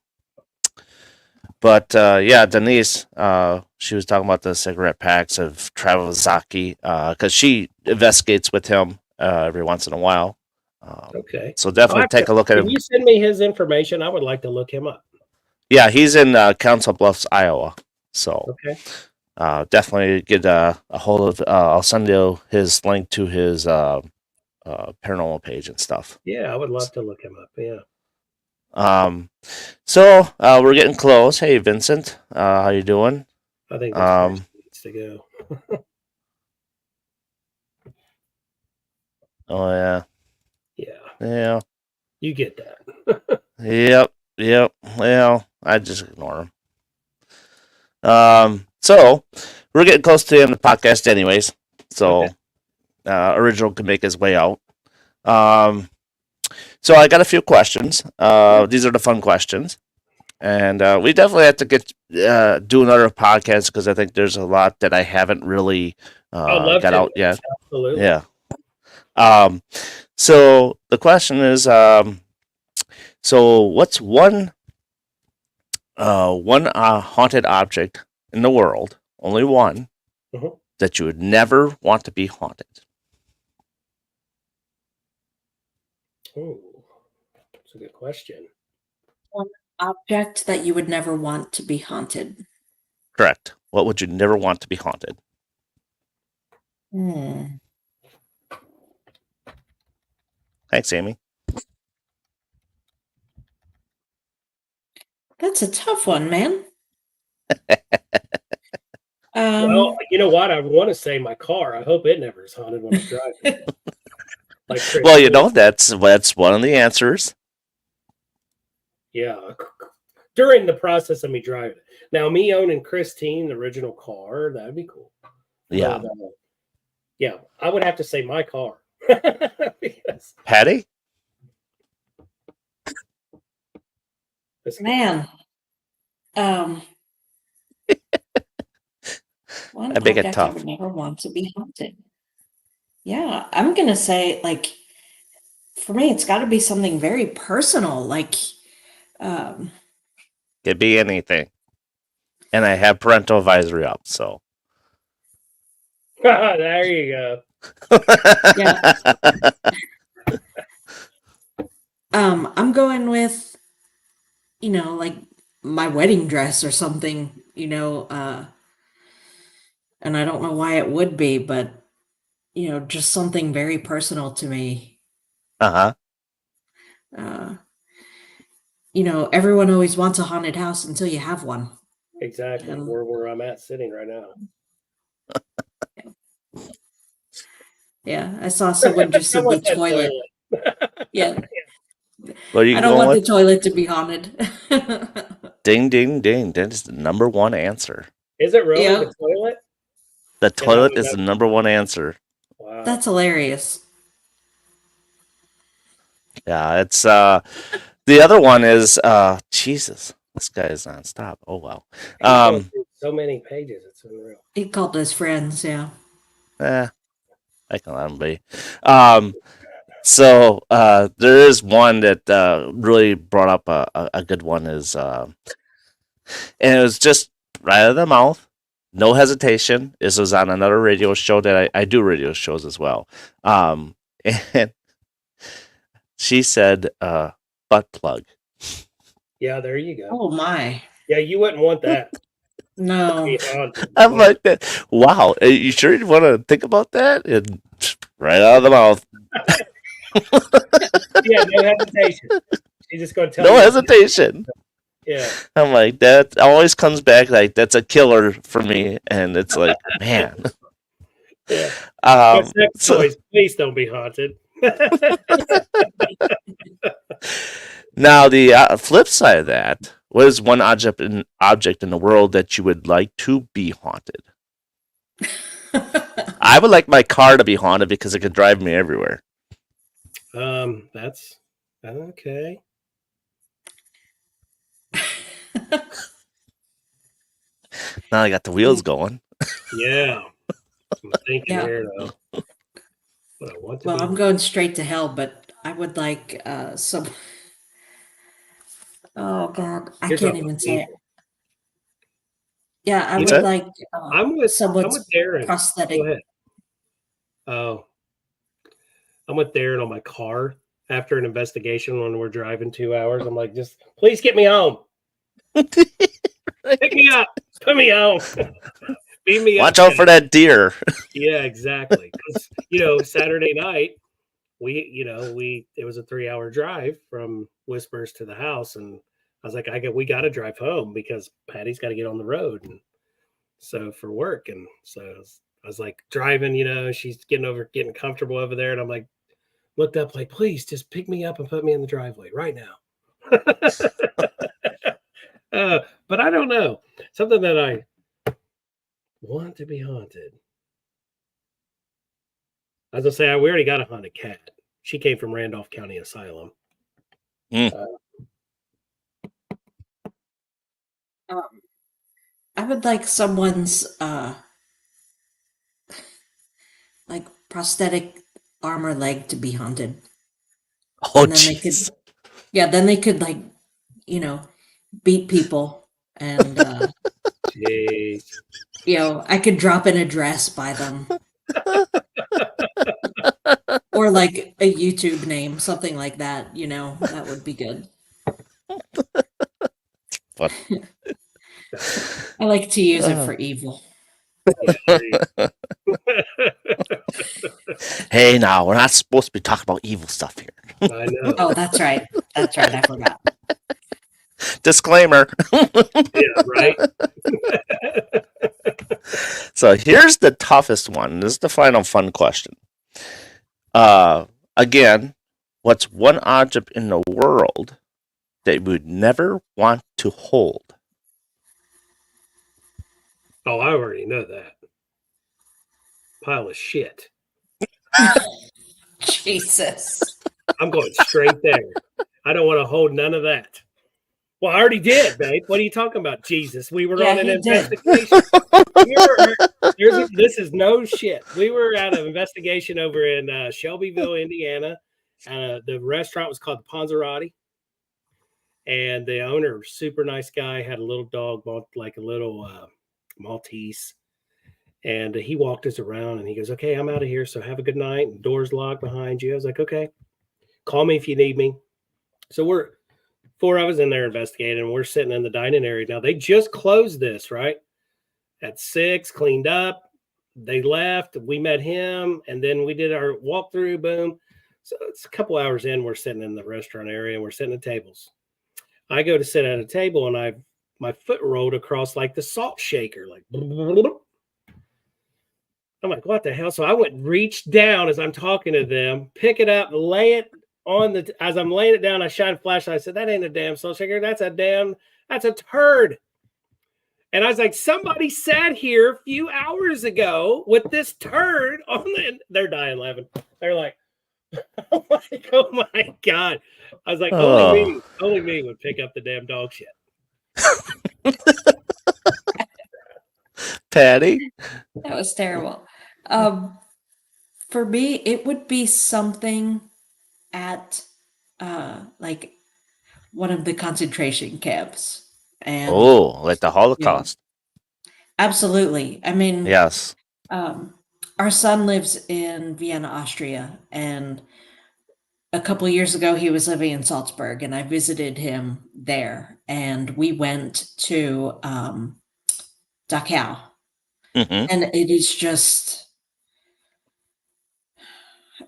but yeah, Denise, she was talking about the cigarette packs of Travasaki because she investigates with him every once in a while. Okay. So definitely take a look at Can him. you send me his information? I would like to look him up. Yeah, he's in Council Bluffs, Iowa. So Okay. definitely get a hold of. I'll send you his link to his paranormal page and stuff. Yeah, I would love to look him up. Yeah. So we're getting close. Hey, Vincent, how you doing? I think this person needs to go. Oh yeah, Yeah. yeah, You get that. yep. Well, I just ignore him. So we're getting close to the end of the podcast, anyways. So Okay. Original can make his way out. So I got a few questions. These are the fun questions, and we definitely have to get do another podcast because I think there's a lot that I haven't really I'd love got to. out yet. Absolutely. Yeah. So the question is, so what's one haunted object in the world, only one, that you would never want to be haunted? Oh, that's a good question. One object that you would never want to be haunted. Correct. What would you never want to be haunted? Thanks, Amy. That's a tough one, man. Well, you know what? I want to say my car. I hope it never is haunted when I drive it. Like Chris Well, you know, that's one of the answers. Yeah. During the process of me driving it. Now, me owning Christine, the original car, that'd be cool. Yeah. But, yeah, I would have to say my car. Because Patti? Man. One I make it object tough. I would never want to be haunted. Yeah, I'm gonna say, like, for me, it's got to be something very personal, like, Could be anything. And I have parental advisory up, so. there you go. Yeah. I'm going with, like my wedding dress or something, and I don't know why it would be, but just something very personal to me. Uh-huh. Everyone always wants a haunted house until you have one. Exactly. Where I'm at sitting right now. Yeah, I saw someone just said the toilet. Yeah. What are you I don't going want with? the toilet to be haunted. Ding, ding, ding. That is the number one answer. Is it really Yeah. the toilet? The toilet is the number one answer. Wow. That's hilarious. Yeah, it's the other one is Jesus. This guy is nonstop. Oh wow. So many pages, it's unreal. He called us friends, yeah. I can let him be. So there is one that really brought up a good one is and it was just right out of the mouth, no hesitation. This was on another radio show that I do radio shows as well. And she said butt plug. Yeah, there you go. Oh my. Yeah, you wouldn't want that. No. I'm like that. Wow. Are you sure you want to think about that? And right out of the mouth. Yeah, no hesitation. She's just going to tell you. No hesitation. Yeah. I'm like, that always comes back like that's a killer for me. And it's like, man. Yeah. Sex toys, please don't be haunted. Now, the flip side of that, what is one object in the world that you would like to be haunted? I would like my car to be haunted because it could drive me everywhere. That's okay. Now I got the wheels going. Yeah. I'm thinking here though. What I want to I'm going straight to hell, but I would like some Oh God, I Here's can't what even we say need. it. Yeah, I You What's would that? like I'm with someone's Darren. prosthetic. Go ahead. Oh, I'm with Darren on my car after an investigation when we're driving 2 hours. I'm like, just please get me home. Pick me up. Put me home. Beam me Watch up. out for that deer. Yeah, exactly. Because, Saturday night, it was a 3-hour drive from Whispers to the house. And I was like, we got to drive home because Patty's got to get on the road. And so for work. And so I was like driving, she's getting comfortable over there. And I'm like, looked up like, please just pick me up and put me in the driveway right now. But I don't know. Something that I want to be haunted. As I say, we already got a haunted cat. She came from Randolph County Asylum. Mm. I would like someone's like prosthetic arm or leg to be haunted. Oh, And then they could, jeez. then they could like, beat people and, Jeez. I could drop an address by them or like a YouTube name, something like that, that would be good. What? I like to use it for evil. Yeah, there you go. Hey, now we're not supposed to be talking about evil stuff here. I know. Oh, that's right. That's right. I forgot. Disclaimer. Yeah, right. So here's the toughest one. This is the final fun question. Again, what's one object in the world that you would never want to hold? Oh, I already know that. Pile of shit. Jesus. I'm going straight there. I don't want to hold none of that. Well, I already did, babe. What are you talking about? Jesus. We were Yeah, on an he did. investigation. This is no shit. We were at an investigation over in Shelbyville, Indiana. The restaurant was called the Panzerotti. And the owner, super nice guy, had a little dog, like a little Maltese. And he walked us around and he goes, okay, I'm out of here. So have a good night. And doors locked behind you. I was like, okay, call me if you need me. So 4 hours in there investigating, and we're sitting in the dining area. Now they just closed this, right? At 6, cleaned up. They left. We met him, and then we did our walkthrough. Boom. So it's a couple hours in. We're sitting in the restaurant area, and we're sitting at tables. I go to sit at a table, and my foot rolled across like the salt shaker, like. I'm like, what the hell? So I reached down as I'm talking to them, pick it up, lay it on as I'm laying it down, I shine a flashlight. I said, that ain't a damn salt shaker. That's a turd. And I was like, somebody sat here a few hours ago with this turd on they're dying laughing. They're like, oh my God. I was like, only me would pick up the damn dog shit. Patty? That was terrible. For me, it would be something at like one of the concentration camps. And Like the Holocaust. absolutely. I mean, Yes. our son lives in Vienna, Austria, and a couple of years ago he was living in Salzburg, and I visited him there, and we went to Dachau. Mm-hmm. And it is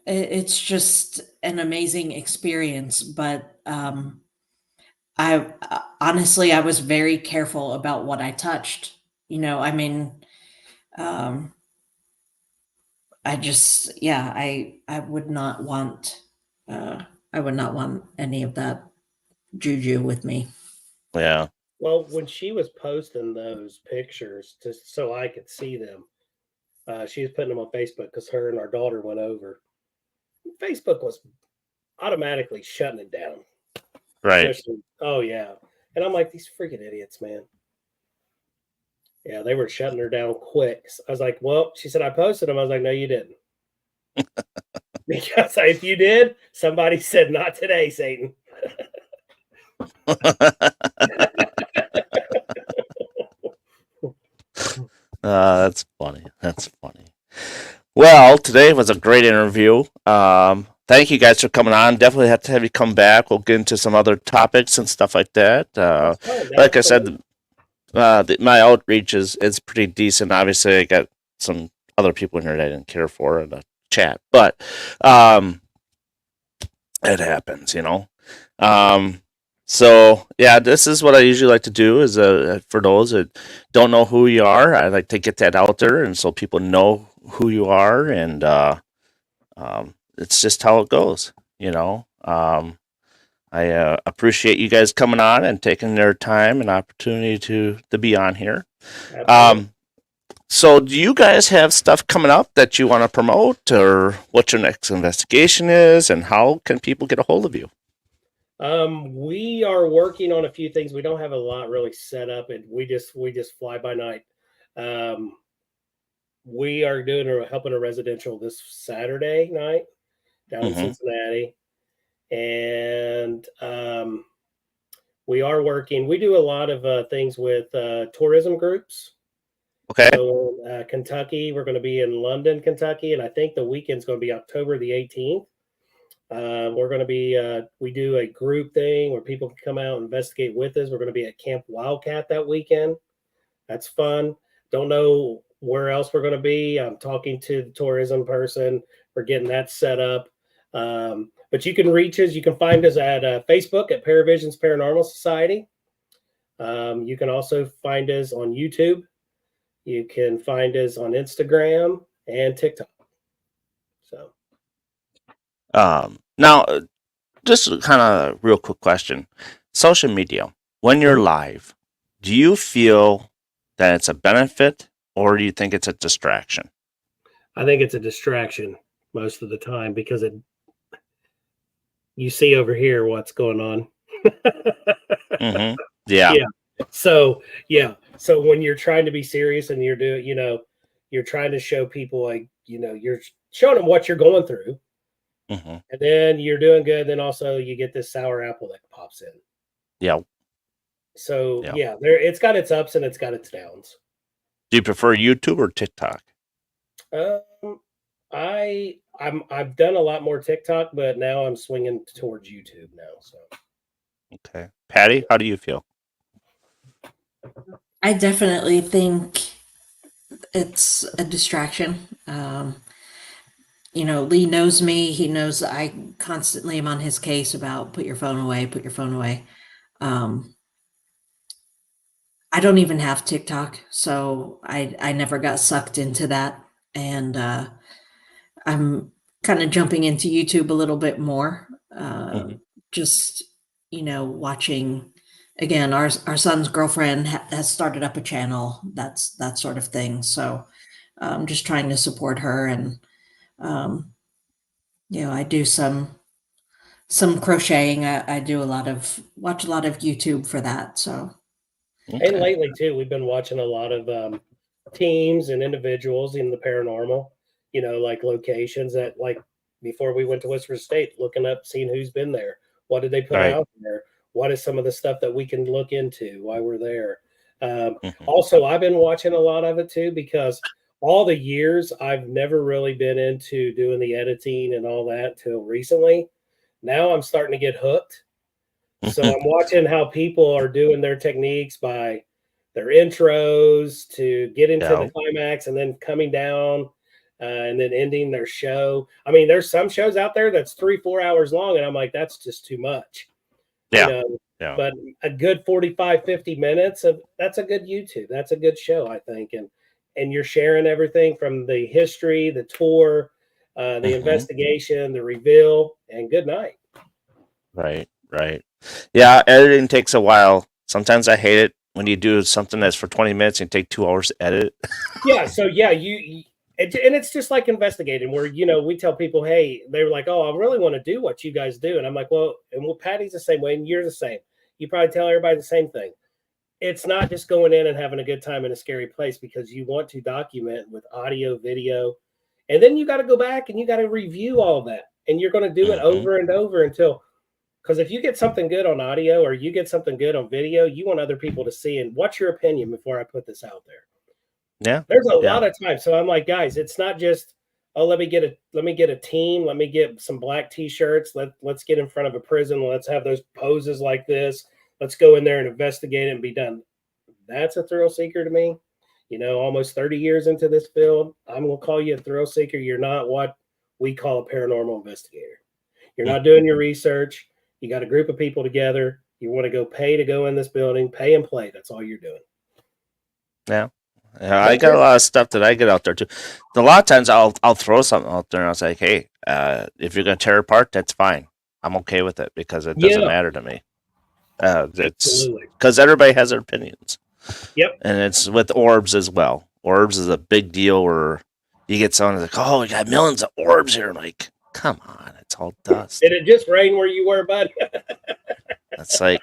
it's just an amazing experience, but I honestly, I was very careful about what I touched. I mean, I just, yeah, I would not want, I would not want any of that juju with me. Yeah. Well, when she was posting those pictures just so I could see them, she was putting them on Facebook because her and our daughter went over. Facebook was automatically shutting it down. Right. Oh, yeah. And I'm like, these freaking idiots, man. Yeah, they were shutting her down quick. I was like, well, she said, I posted them. I was like, no, you didn't. Because if you did, somebody said, not today, Satan. That's funny. That's funny. Well, today was a great interview. Thank you guys for coming on. Definitely have to have you come back. We'll get into some other topics and stuff like that. Like I said, my outreach is pretty decent. Obviously, I got some other people in here that I didn't care for in the chat, but it happens, you know. So yeah, this is what I usually like to do. Is for those that don't know who you are, I like to get that out there, and so people know who you are, and it's just how it goes, you know. I appreciate you guys coming on and taking their time and opportunity to be on here. So do you guys have stuff coming up that you want to promote, or what your next investigation is, and how can people get a hold of you? We are working on a few things. We don't have a lot really set up, and we just fly by night. We are helping a residential this Saturday night down in Cincinnati, and we are working. We do a lot of things with tourism groups. Okay. So Kentucky, we're going to be in London, Kentucky, and I think the weekend's going to be October the 18th. We're going to be, we do a group thing where people can come out and investigate with us. We're going to be at Camp Wildcat that weekend. That's fun. Don't know where else we're going to be. I'm talking to the tourism person. We're getting that set up. But you can reach us. You can find us at Facebook at Paravisions Paranormal Society. You can also find us on YouTube. You can find us on Instagram and TikTok. So. Now, just kind of real quick question. Social media, when you're live, do you feel that it's a benefit, or do you think it's a distraction? I think it's a distraction most of the time, because you see over here what's going on. Yeah. So when you're trying to be serious and you're doing, you're trying to show people, like, you're showing them what you're going through. And then you're doing good. Then also you get this sour apple that pops in. Yeah. So it's got its ups and it's got its downs. Do you prefer YouTube or TikTok? I've done a lot more TikTok, but now I'm swinging towards YouTube now. So. Okay. Patti, how do you feel? I definitely think it's a distraction. Lee knows me. He knows I constantly am on his case about put your phone away, put your phone away. I don't even have TikTok, so I never got sucked into that. And I'm kind of jumping into YouTube a little bit more. Just, watching, again, our son's girlfriend has started up a channel, that sort of thing. So I'm just trying to support her, and I do some crocheting. I do watch a lot of YouTube for that. So, and lately too, we've been watching a lot of teams and individuals in the paranormal. Like locations that, like, before we went to West Virginia State, looking up, seeing who's been there, what did they put out there, what is some of the stuff that we can look into while we're there. Also, I've been watching a lot of it too, because all the years I've never really been into doing the editing and all that till recently. Now I'm starting to get hooked. So I'm watching how people are doing their techniques by their intros to get into the climax, and then coming down and then ending their show. I mean, there's some shows out there that's 3-4 hours long, and I'm like, that's just too much. But a good 45-50 minutes that's a good YouTube. That's a good show, I think. And you're sharing everything from the history, the tour, the investigation, the reveal, and good night. Right. Yeah, editing takes a while. Sometimes I hate it when you do something that's for 20 minutes and take 2 hours to edit. So and it's just like investigating, where, we tell people, hey, they were like, oh, I really want to do what you guys do. And I'm like, well, Patty's the same way, and you're the same. You probably tell everybody the same thing. It's not just going in and having a good time in a scary place, because you want to document with audio, video, and then you got to go back and you got to review all that. And you're going to do it over and over until Because if you get something good on audio or you get something good on video, you want other people to see. And what's your opinion before I put this out there? Yeah. There's a Yeah. lot of times. So I'm like, guys, it's not just, oh, let me get a team, let me get some black t-shirts, let's get in front of a prison, let's have those poses like this, let's go in there and investigate it and be done. That's a thrill seeker to me. You know, almost 30 years into this field, I'm gonna call you a thrill seeker. You're not what we call a paranormal investigator. You're not doing your research. You got a group of people together. You want to go pay to go in this building, pay and play. That's all you're doing. Yeah. Yeah, I got a lot of stuff that I get out there too. A lot of times I'll throw something out there and I'll say, hey, if you're gonna tear it apart, that's fine. I'm okay with it because it doesn't matter to me. It's because everybody has their opinions. Yep. And it's with orbs as well. Orbs is a big deal where you get someone like, oh, we got millions of orbs here. I'm like, come on, it's all dust. Did it just rain where you were, bud? It's like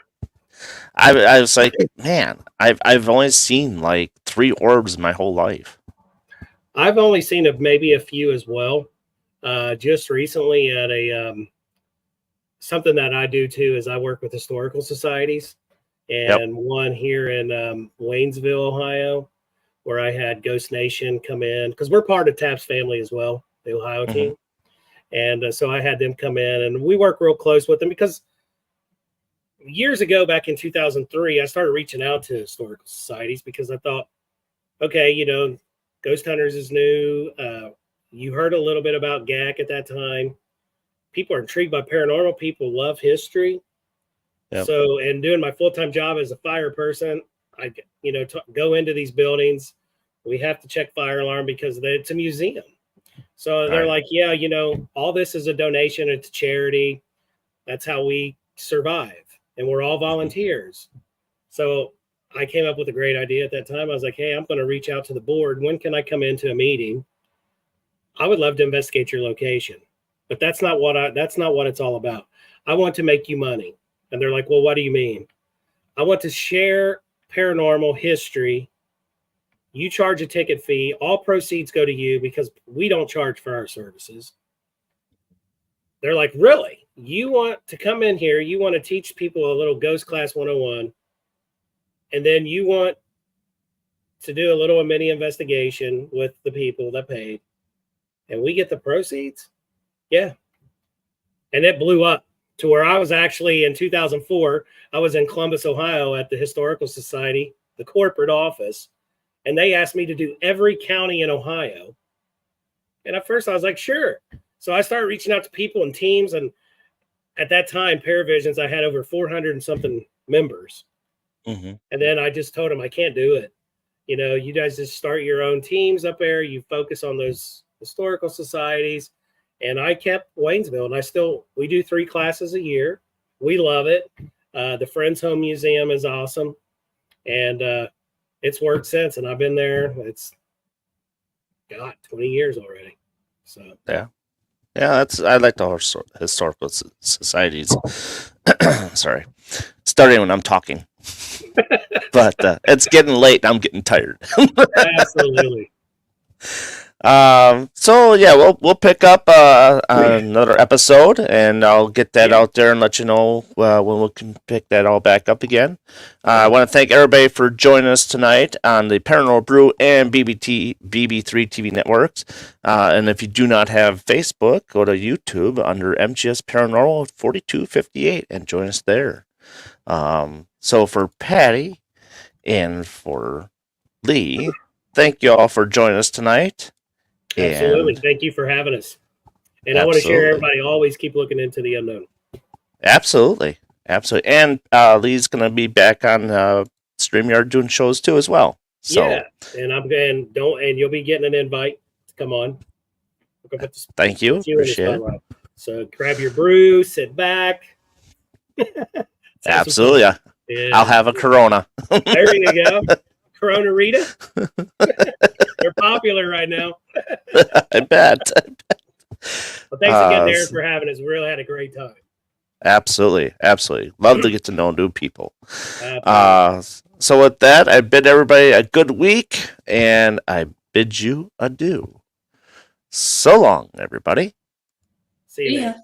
I was like, man, I've only seen like 3 orbs my whole life. I've only seen maybe a few as well. Just recently at a something that I do too is I work with historical societies, and one here in Waynesville, Ohio, where I had Ghost Nation come in because we're part of TAP's family as well, the Ohio team. And so I had them come in and we work real close with them because years ago, back in 2003, I started reaching out to historical societies because I thought, okay, you know, Ghost Hunters is new. You heard a little bit about GAC at that time. People are intrigued by paranormal. People love history. Yep. So, and doing my full-time job as a fire person, I, you know, go into these buildings. We have to check fire alarm because it's a museum. So they're like, yeah, you know, all this is a donation. It's charity. That's how we survive. And we're all volunteers. So I came up with a great idea at that time. I was like, hey, I'm going to reach out to the board. When can I come into a meeting? I would love to investigate your location, but that's not what it's all about. I want to make you money. And they're like, well, what do you mean? I want to share paranormal history. You charge a ticket fee. All proceeds go to you because we don't charge for our services. They're like, really? You want to come in here, you want to teach people a little Ghost Class 101, and then you want to do a little mini investigation with the people that paid, and we get the proceeds? Yeah. And it blew up to where I was actually in 2004, I was in Columbus, Ohio at the Historical Society, the corporate office, and they asked me to do every county in Ohio. And at first I was like, sure. So I started reaching out to people and teams, and at that time, Paravisions, I had over 400 and something members. And then I just told them, I can't do it. You know, you guys just start your own teams up there. You focus on those historical societies. And I kept Waynesville, and we do 3 classes a year. We love it. The Friends Home Museum is awesome. And it's worked since. And I've been there. It's 20 years already. So, yeah. Yeah, I like the historical societies. Sorry, starting when I'm talking, but it's getting late and I'm getting tired. Absolutely. So yeah, we'll pick up another episode, and I'll get that out there and let you know when we can pick that all back up again. I want to thank everybody for joining us tonight on the Paranormal Brew and BB3 TV networks. And if you do not have Facebook, go to YouTube under MGS Paranormal 4258 and join us there. So for Patti and for Lee, thank you all for joining us tonight. Absolutely. Thank you for having us. And I want to share everybody always keep looking into the unknown. Absolutely. And Lee's going to be back on StreamYard doing shows too as well. So, yeah. And you'll be getting an invite to come on. Thank you. Appreciate it. So grab your brew, sit back. Absolutely. Yeah. I'll have a Corona. There you go. Corona Rita. They're popular right now. I bet. Well, thanks again, Darren, for having us. We really had a great time. Absolutely. Love to get to know new people. So with that, I bid everybody a good week, and I bid you adieu. So long, everybody. See you.